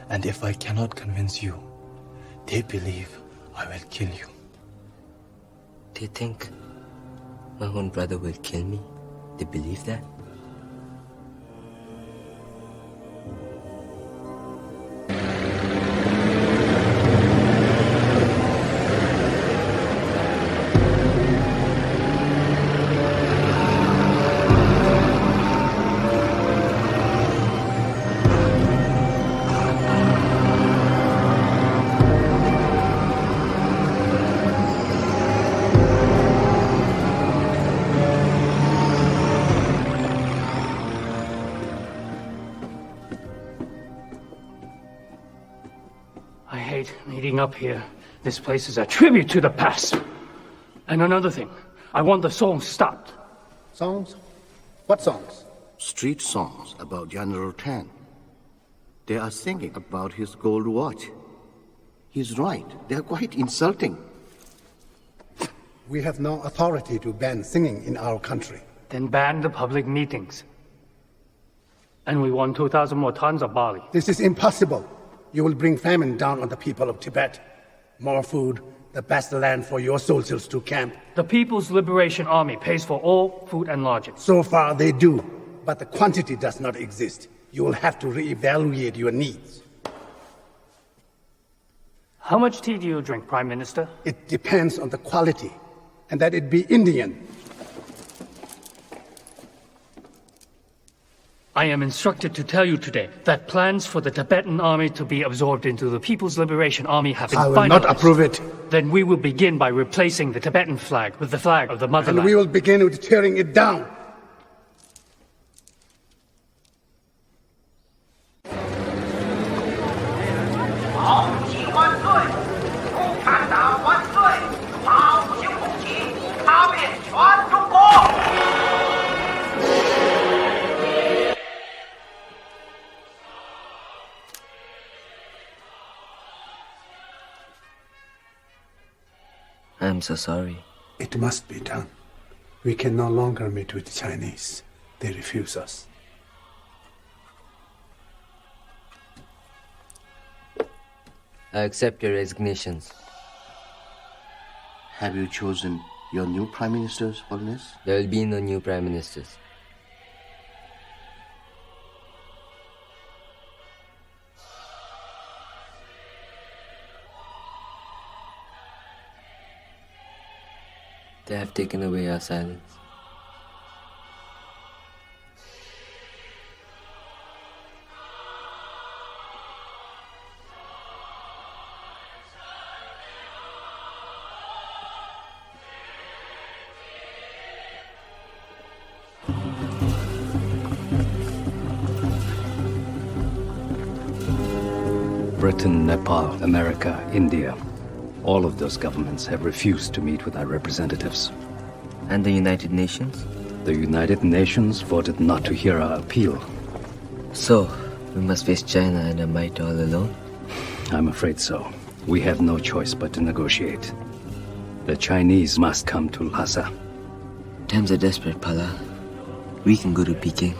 And if I cannot convince you, they believe I will kill you. They think my own brother will kill me? They believe that? Meeting up here. This place is a tribute to the past. And another thing, I want the songs stopped. Songs? What songs? Street songs about General Tan. They are singing about his gold watch. He's right. They are quite insulting. We have no authority to ban singing in our country. Then ban the public meetings. And we want 2,000 more tons of barley. This is impossible. You will bring famine down on the people of Tibet. More food, the best land for your soldiers to camp. The People's Liberation Army pays for all food and lodging. So far they do, but the quantity does not exist. You will have to reevaluate your needs. How much tea do you drink, Prime Minister? It depends on the quality, and that it be Indian. I am instructed to tell you today that plans for the Tibetan army to be absorbed into the People's Liberation Army have been finalized. I will not approve it. Then we will begin by replacing the Tibetan flag with the flag of the motherland. And we will begin with tearing it down. I'm so sorry. It must be done. We can no longer meet with the Chinese. They refuse us. I accept your resignations. Have you chosen your new Prime Ministers, Holiness? There will be no new Prime Ministers. They have taken away our silence. Britain, Nepal, America, India. All of those governments have refused to meet with our representatives. And the United Nations? The United Nations voted not to hear our appeal. So, we must face China and her might all alone? I'm afraid so. We have no choice but to negotiate. The Chinese must come to Lhasa. Times are desperate, Pala. We can go to Peking.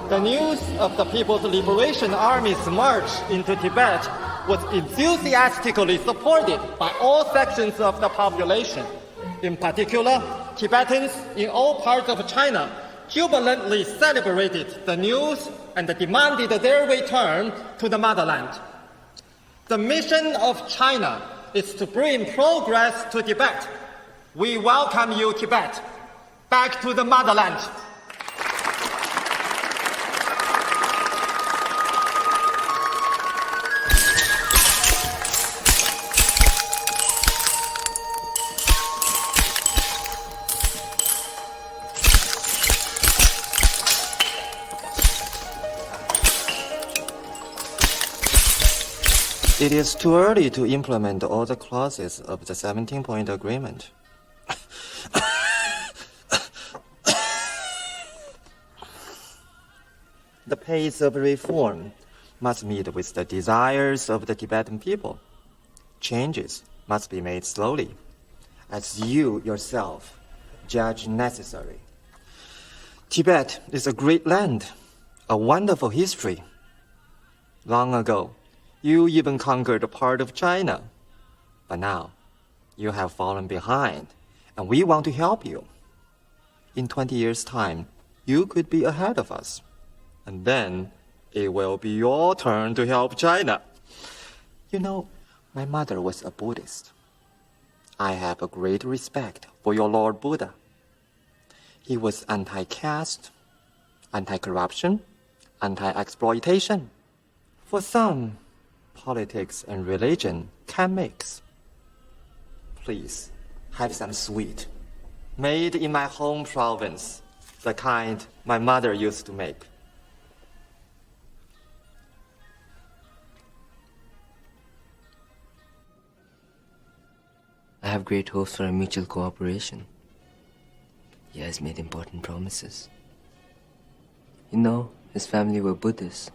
The news of the People's Liberation Army's march into Tibet was enthusiastically supported by all sections of the population. In particular, Tibetans in all parts of China jubilantly celebrated the news and demanded their return to the motherland. The mission of China is to bring progress to Tibet. We welcome you, Tibet, back to the motherland. It is too early to implement all the clauses of the 17-point agreement. The pace of reform must meet with the desires of the Tibetan people. Changes must be made slowly, as you yourself judge necessary. Tibet is a great land, a wonderful history. Long ago, you even conquered a part of China. But now, you have fallen behind, and we want to help you. In 20 years' time, you could be ahead of us. And then, it will be your turn to help China. You know, my mother was a Buddhist. I have a great respect for your Lord Buddha. He was anti-caste, anti-corruption, anti-exploitation. For some, politics and religion can mix. Please, have some sweet. Made in my home province, the kind my mother used to make. I have great hopes for a mutual cooperation. He has made important promises. You know, his family were Buddhists.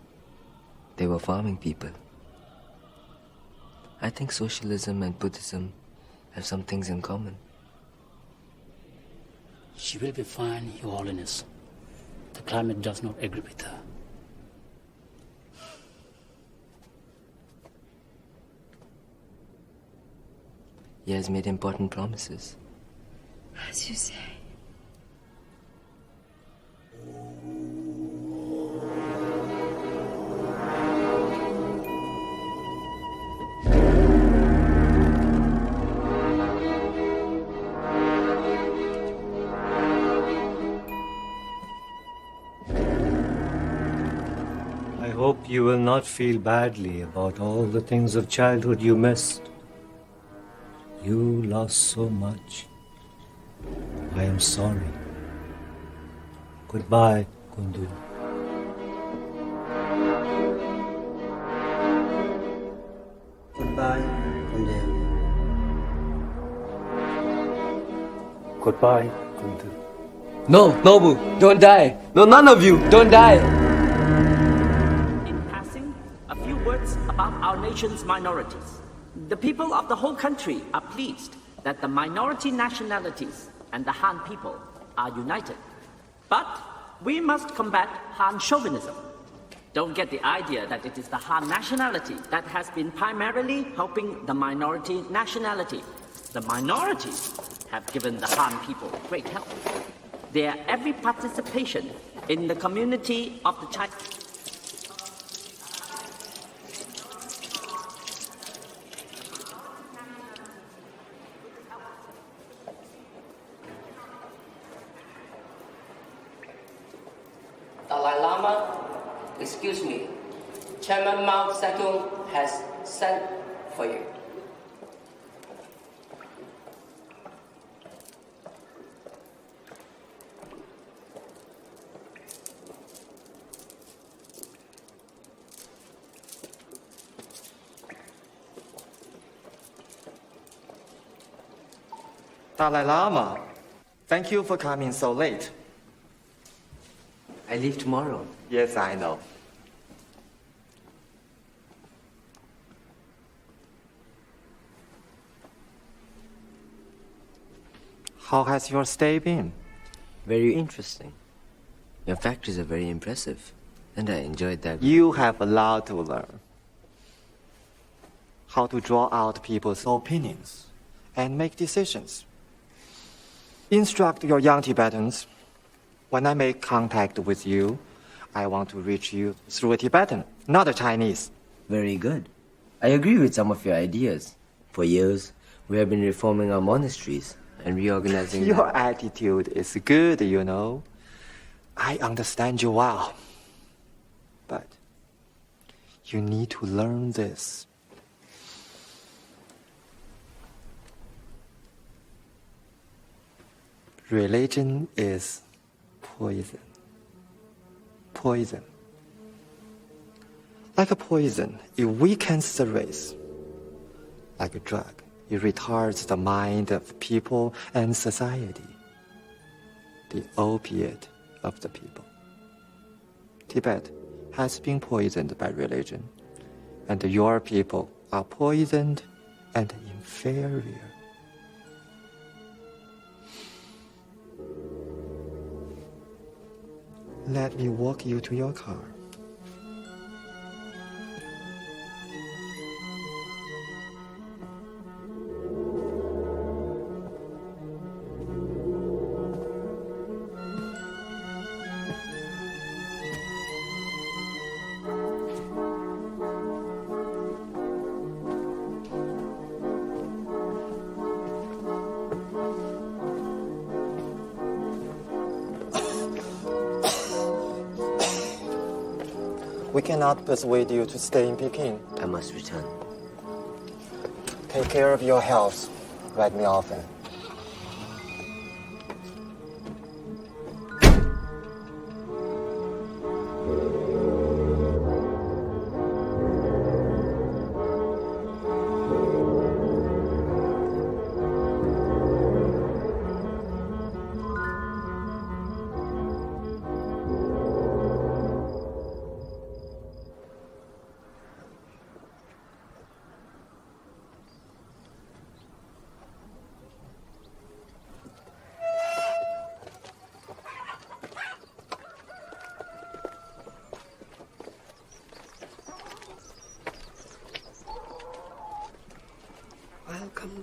They were farming people. I think socialism and Buddhism have some things in common. She will be fine, Your Holiness. The climate does not agree with her. He has made important promises. As you say. I hope you will not feel badly about all the things of childhood you missed. You lost so much. I am sorry. Goodbye, Kundun. Goodbye, Kundun. Goodbye, Kundun. No, Nobu, don't die. No, none of you, don't die. In passing, a few words about our nation's minorities. The people of the whole country are pleased that the minority nationalities and the Han people are united. But we must combat Han chauvinism. Don't get the idea that it is the Han nationality that has been primarily helping the minority nationality. The minorities have given the Han people great help. Their every participation in the community of the China. Dalai Lama, excuse me. Chairman Mao Zedong has sent for you. Dalai Lama, thank you for coming so late. I leave tomorrow. Yes, I know. How has your stay been? Very interesting. Your factories are very impressive, and I enjoyed that. You have a lot to learn. How to draw out people's opinions and make decisions. Instruct your young Tibetans. When I make contact with you, I want to reach you through a Tibetan, not a Chinese. Very good. I agree with some of your ideas. For years, we have been reforming our monasteries and reorganizing Your attitude is good, you know. I understand you well. But you need to learn this. Religion is poison. Poison. Like a poison, it weakens the race. Like a drug, it retards the mind of people and society. The opiate of the people. Tibet has been poisoned by religion, and your people are poisoned and inferior. Let me walk you to your car. We cannot persuade you to stay in Peking. I must return. Take care of your health. Write me often.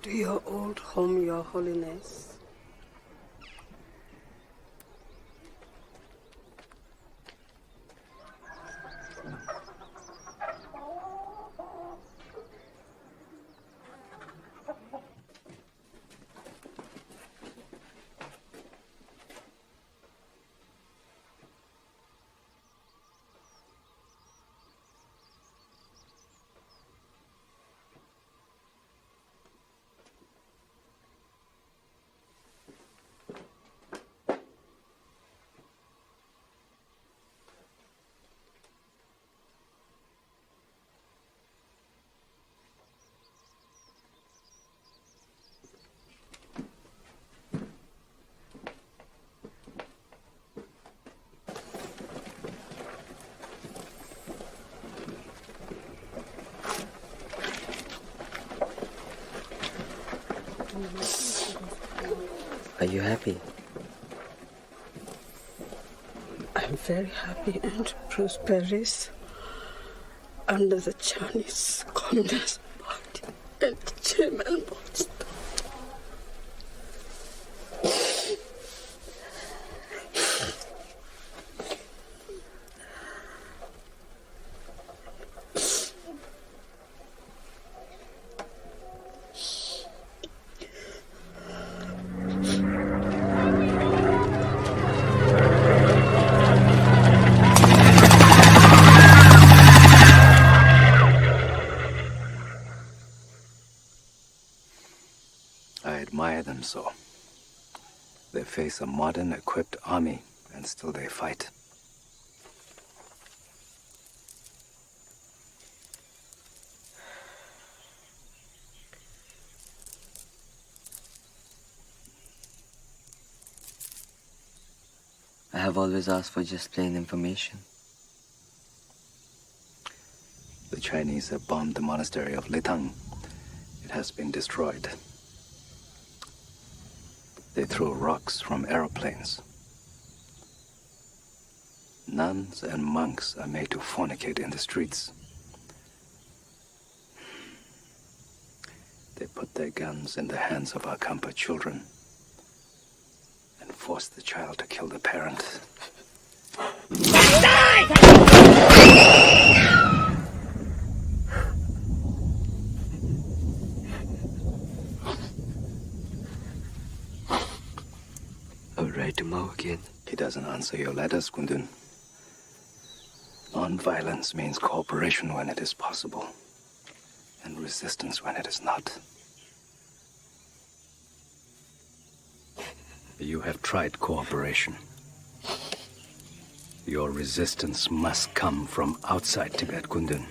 to your old home, Your Holiness. Are you happy? I'm very happy and prosperous under the Chinese Communist Party and the Chairman Boss. So they face a modern equipped army and still they fight. I have always asked for just plain information. The Chinese have bombed the monastery of Litang. It has been destroyed. They throw rocks from aeroplanes. Nuns and monks are made to fornicate in the streets. They put their guns in the hands of our Kampa children and force the child to kill the parent. To Mao again. He doesn't answer your letters, Kundun. Non-violence means cooperation when it is possible, and resistance when it is not. You have tried cooperation. Your resistance must come from outside Tibet, Kundun.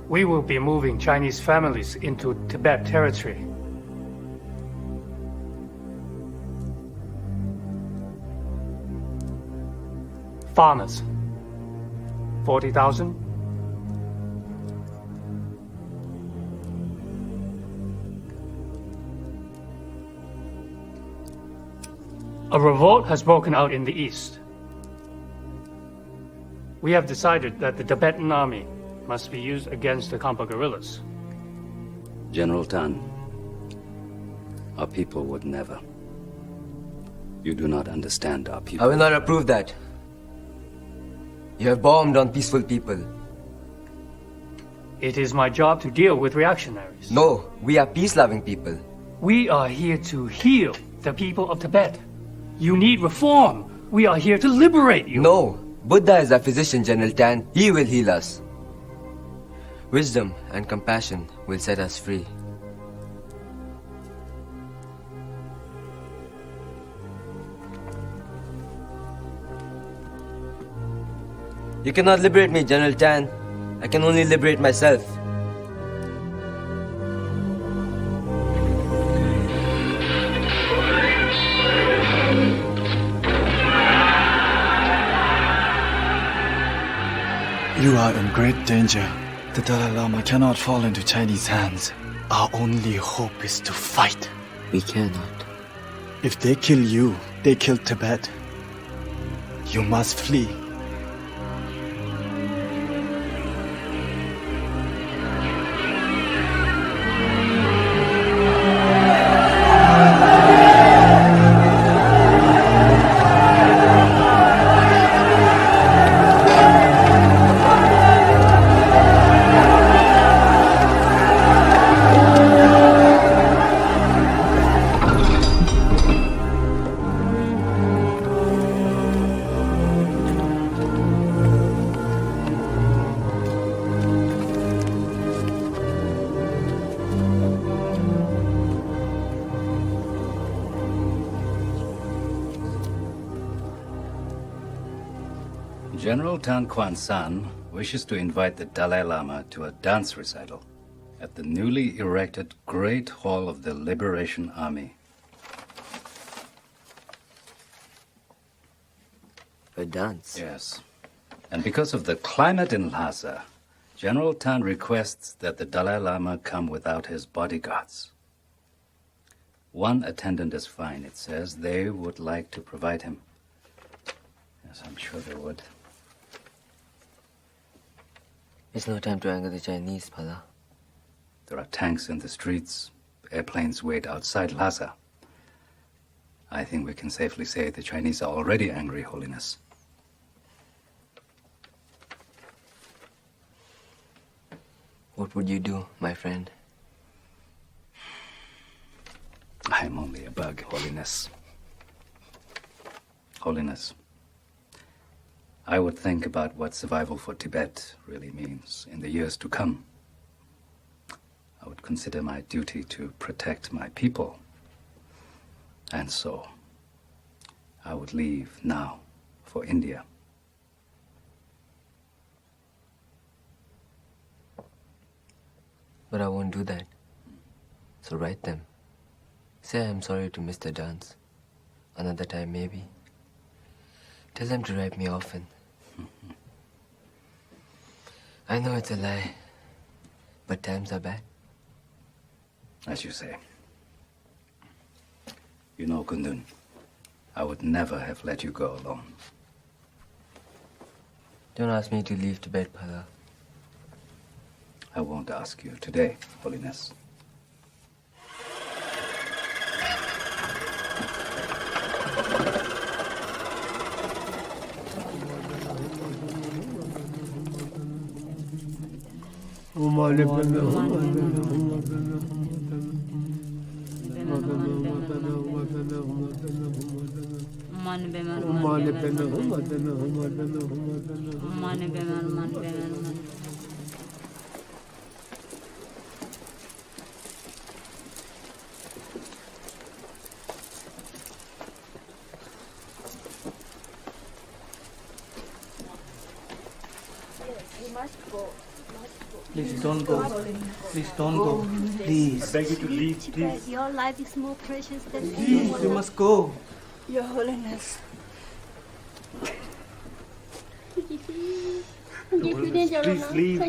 We will be moving Chinese families into Tibet territory. Farmers, 40,000. A revolt has broken out in the east. We have decided that the Tibetan army must be used against the Khampa guerrillas. General Tan, our people would never. You do not understand our people. I will not approve that. You have bombed on peaceful people. It is my job to deal with reactionaries. No, we are peace-loving people. We are here to heal the people of Tibet. You need reform. We are here to liberate you. No, Buddha is our physician, General Tan. He will heal us. Wisdom and compassion will set us free. You cannot liberate me, General Tan. I can only liberate myself. You are in great danger. The Dalai Lama cannot fall into Chinese hands. Our only hope is to fight. We cannot. If they kill you, they kill Tibet. You must flee. General Tan Quan San wishes to invite the Dalai Lama to a dance recital at the newly erected Great Hall of the Liberation Army. A dance? Yes. And because of the climate in Lhasa, General Tan requests that the Dalai Lama come without his bodyguards. One attendant is fine, it says. They would like to provide him. Yes, I'm sure they would. It's no time to anger the Chinese, Pala. There are tanks in the streets. Airplanes wait outside Lhasa. I think we can safely say the Chinese are already angry, Holiness. What would you do, my friend? I'm only a bug, Holiness. Holiness, I would think about what survival for Tibet really means in the years to come. I would consider my duty to protect my people. And so, I would leave now for India. But I won't do that. So write them. Say I'm sorry to miss the dance. Another time, maybe. Tell them to write me often. I know it's a lie, but times are bad. As you say. You know, Kundun, I would never have let you go alone. Don't ask me to leave Tibet, Pala. I won't ask you today, Holiness. Please don't go. Please don't go. Please. I beg you to leave, please. Your life is more precious than anyone. Please, you must go. Your Holiness. Please leave.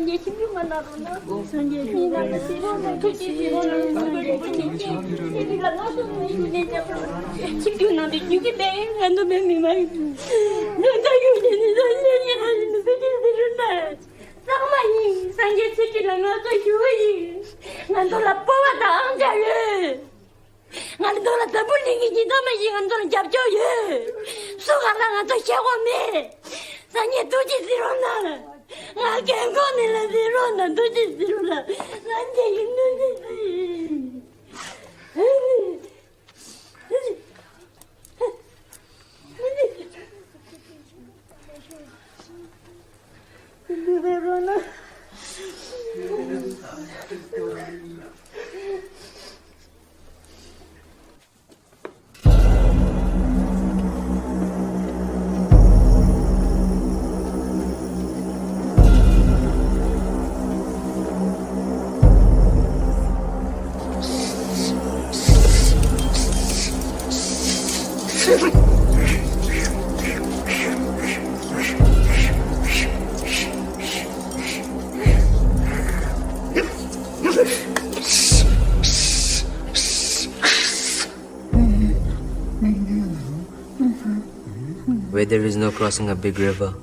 Where there is no crossing a big river,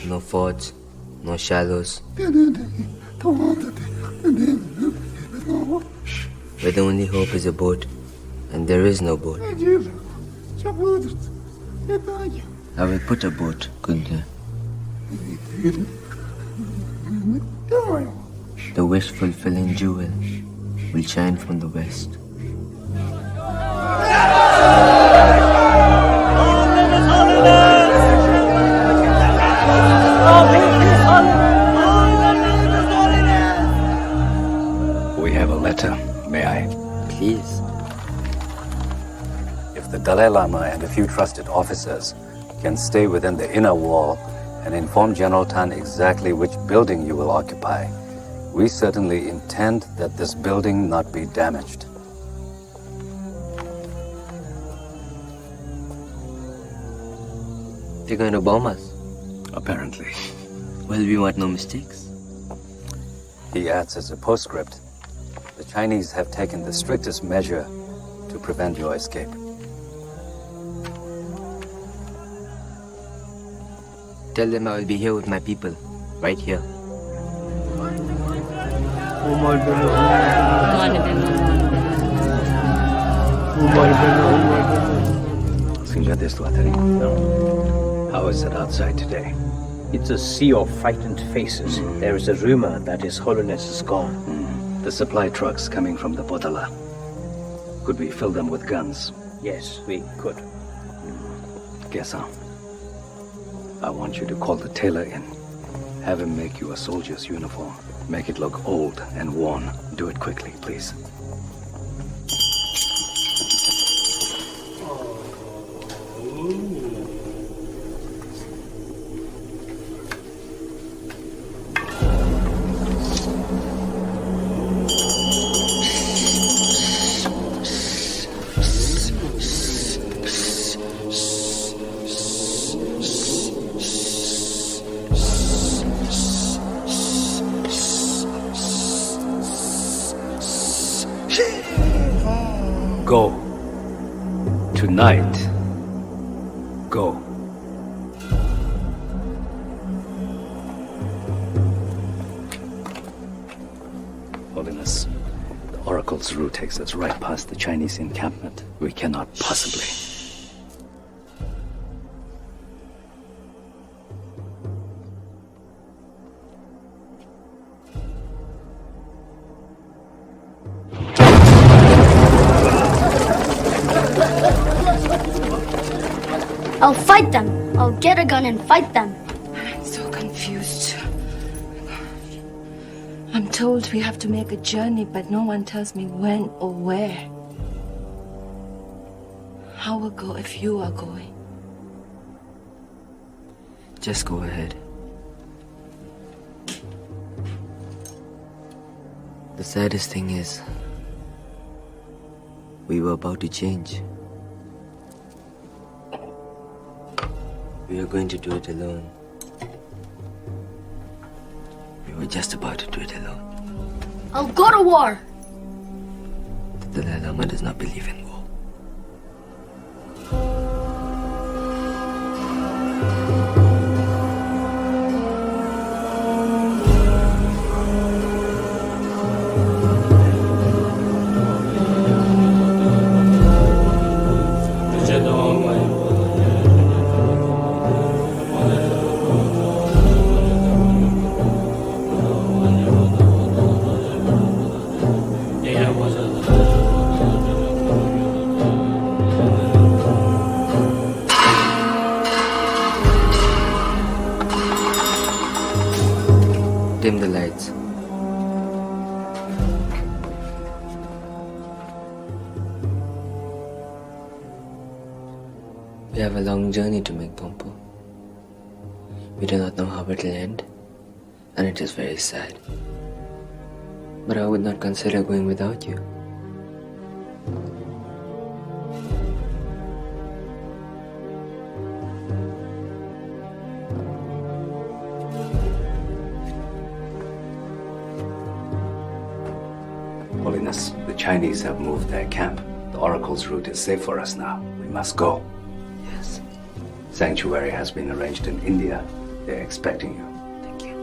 no fords, no shallows. Where the only hope is a boat, and there is no boat. I will put a boat, Kundun. The wish-fulfilling jewel will shine from the west. We have a letter. May I? Please. If the Dalai Lama and a few trusted officers can stay within the inner wall and inform General Tan exactly which building you will occupy, we certainly intend that this building not be damaged. They're going to bomb us? Apparently. Well, we want no mistakes. He adds as a postscript, the Chinese have taken the strictest measure to prevent your escape. Tell them I will be here with my people, right here. How is it outside today? It's a sea of frightened faces. There is a rumor that His Holiness is gone. The supply trucks coming from the Potala. Could we fill them with guns? Yes, we could. Gesa, I want you to call the tailor in. Have him make you a soldier's uniform. Make it look old and worn. Do it quickly, please. Go. Tonight. Go. Holiness, the Oracle's route takes us right past the Chinese encampment. We cannot possibly. I'll fight them. I'll get a gun and fight them. I'm so confused. I'm told we have to make a journey, but no one tells me when or where. How will go if you are going? Just go ahead. The saddest thing is, we were about to change. We are going to do it alone. You were just about to do it alone. I'll go to war. The Dalai Lama does not believe in war. Dim the lights. We have a long journey to make, Pompo. We do not know how it will end, and it is very sad. But I would not consider going without you. Holiness, the Chinese have moved their camp. The Oracle's route is safe for us now. We must go. Yes. Sanctuary has been arranged in India. They're expecting you. Thank you.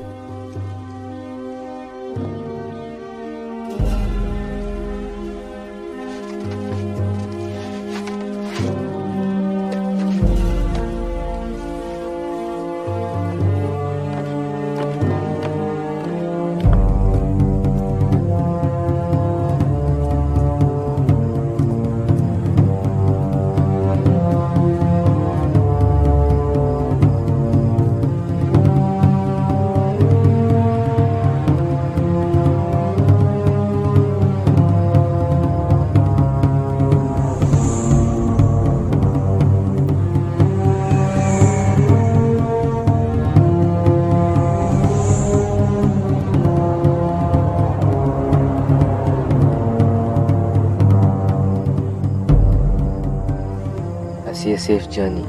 See a safe journey.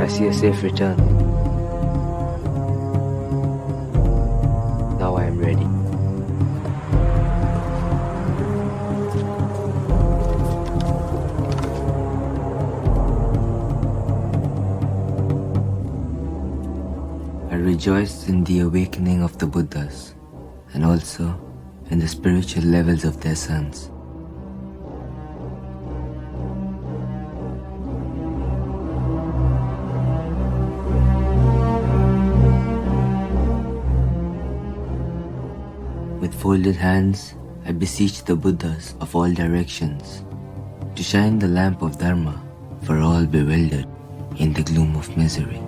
I see a safe return. Now I am ready. I rejoice in the awakening of the Buddhas and also in the spiritual levels of their sons. With folded hands, I beseech the Buddhas of all directions to shine the lamp of Dharma for all bewildered in the gloom of misery.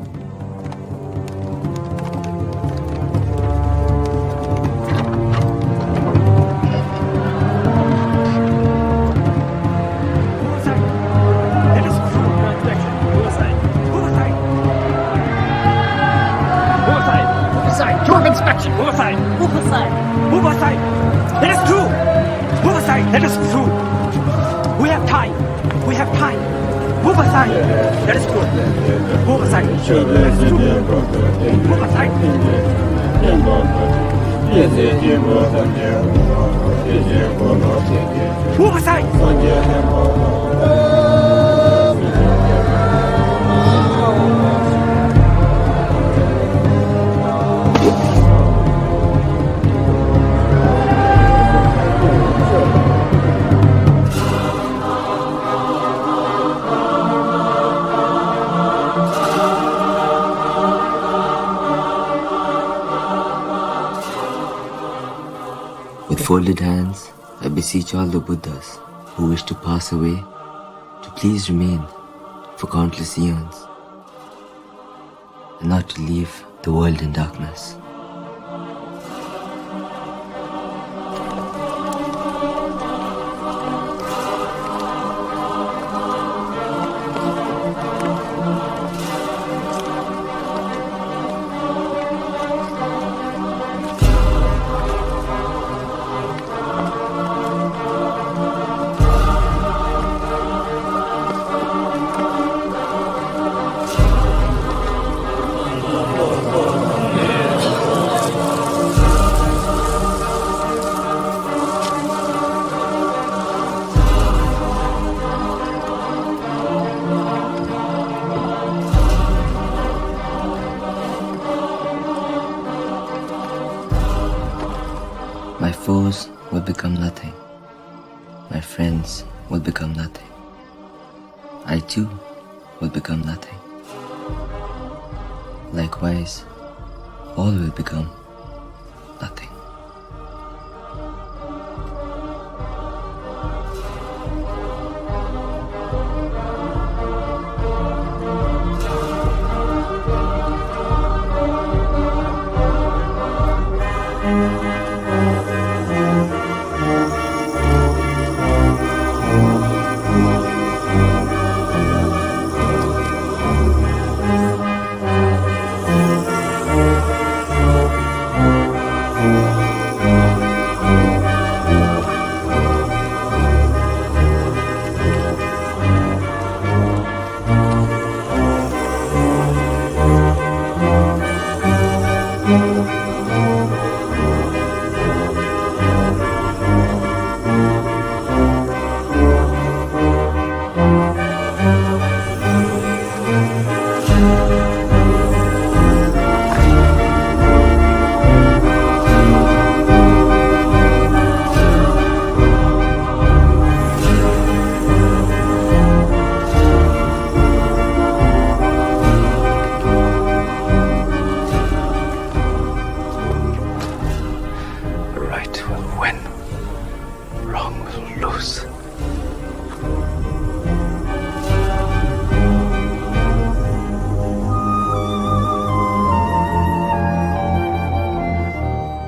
With folded hands, I beseech all the Buddhas who wish to pass away to please remain for countless eons and not to leave the world in darkness. foes will become nothing. My friends will become nothing. I too will become nothing. Likewise, all will become nothing.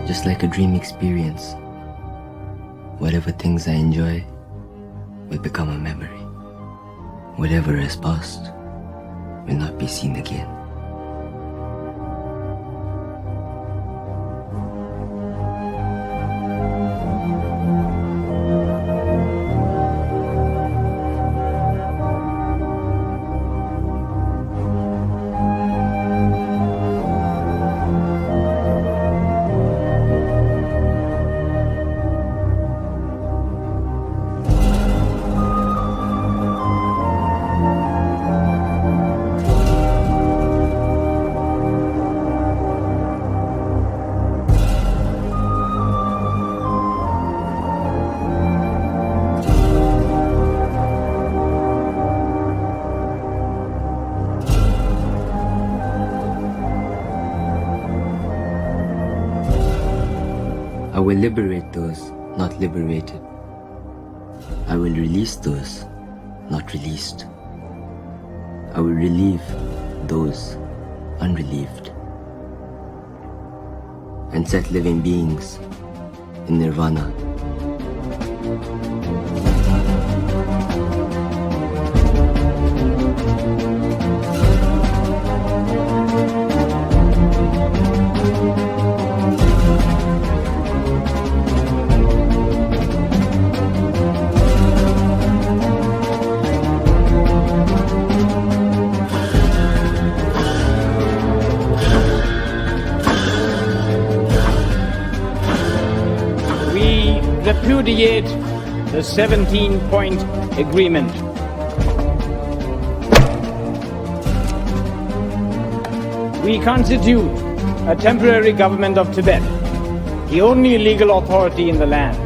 Just like a dream experience, whatever things I enjoy will become a memory. Whatever is past will not be seen again. I will liberate those not liberated. I will release those not released. I will relieve those unrelieved, and set living beings in nirvana. Repudiate the 17-point agreement. We constitute a temporary government of Tibet, the only legal authority in the land.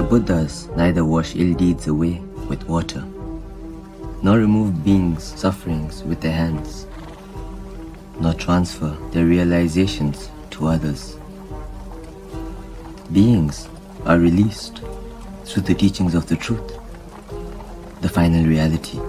Buddhas neither wash ill deeds away with water, nor remove beings' sufferings with their hands, nor transfer their realizations to others. Beings are released through the teachings of the truth, the final reality.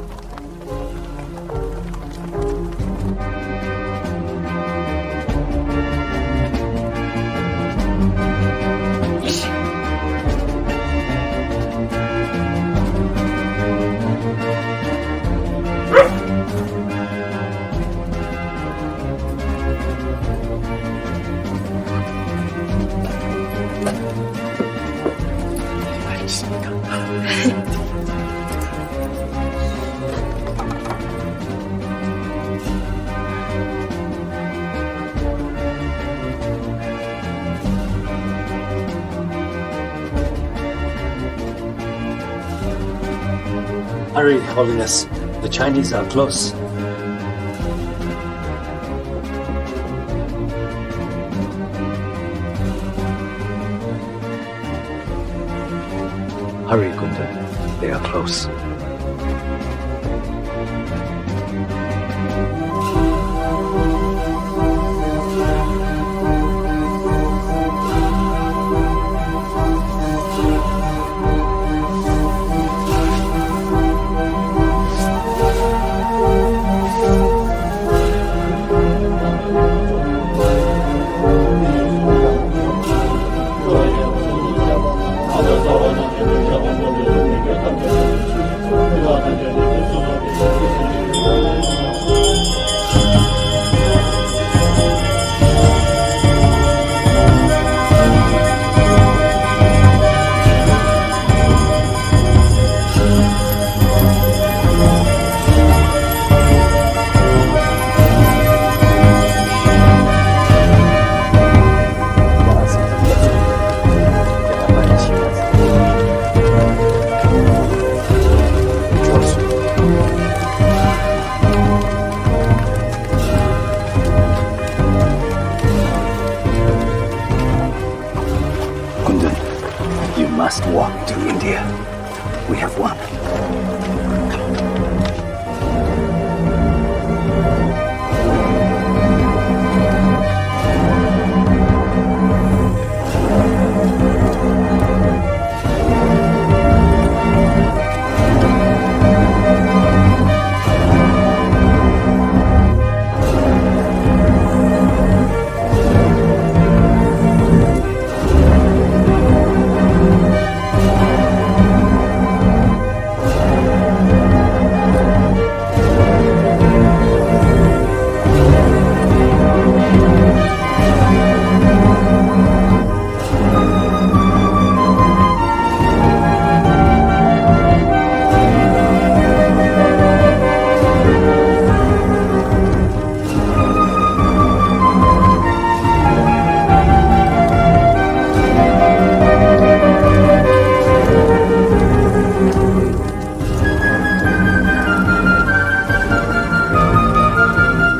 Hurry, Holiness. The Chinese are close. Hurry, Kundun. They are close. must walk to India. We have won.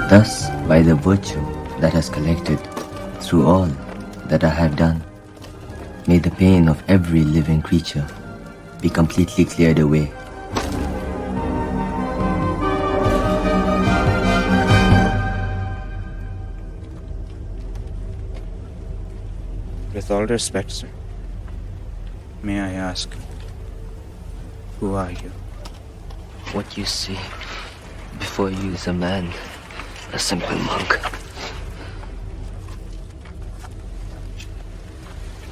Thus, by the virtue that has collected through all that I have done, may the pain of every living creature be completely cleared away. With all respect, sir, may I ask, who are you? What you see before you is a man, a simple monk.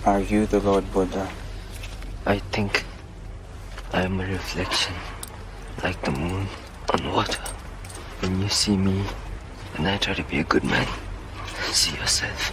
Are you the Lord Buddha? I think I am a reflection, like the moon on water. When you see me, and I try to be a good man, see yourself.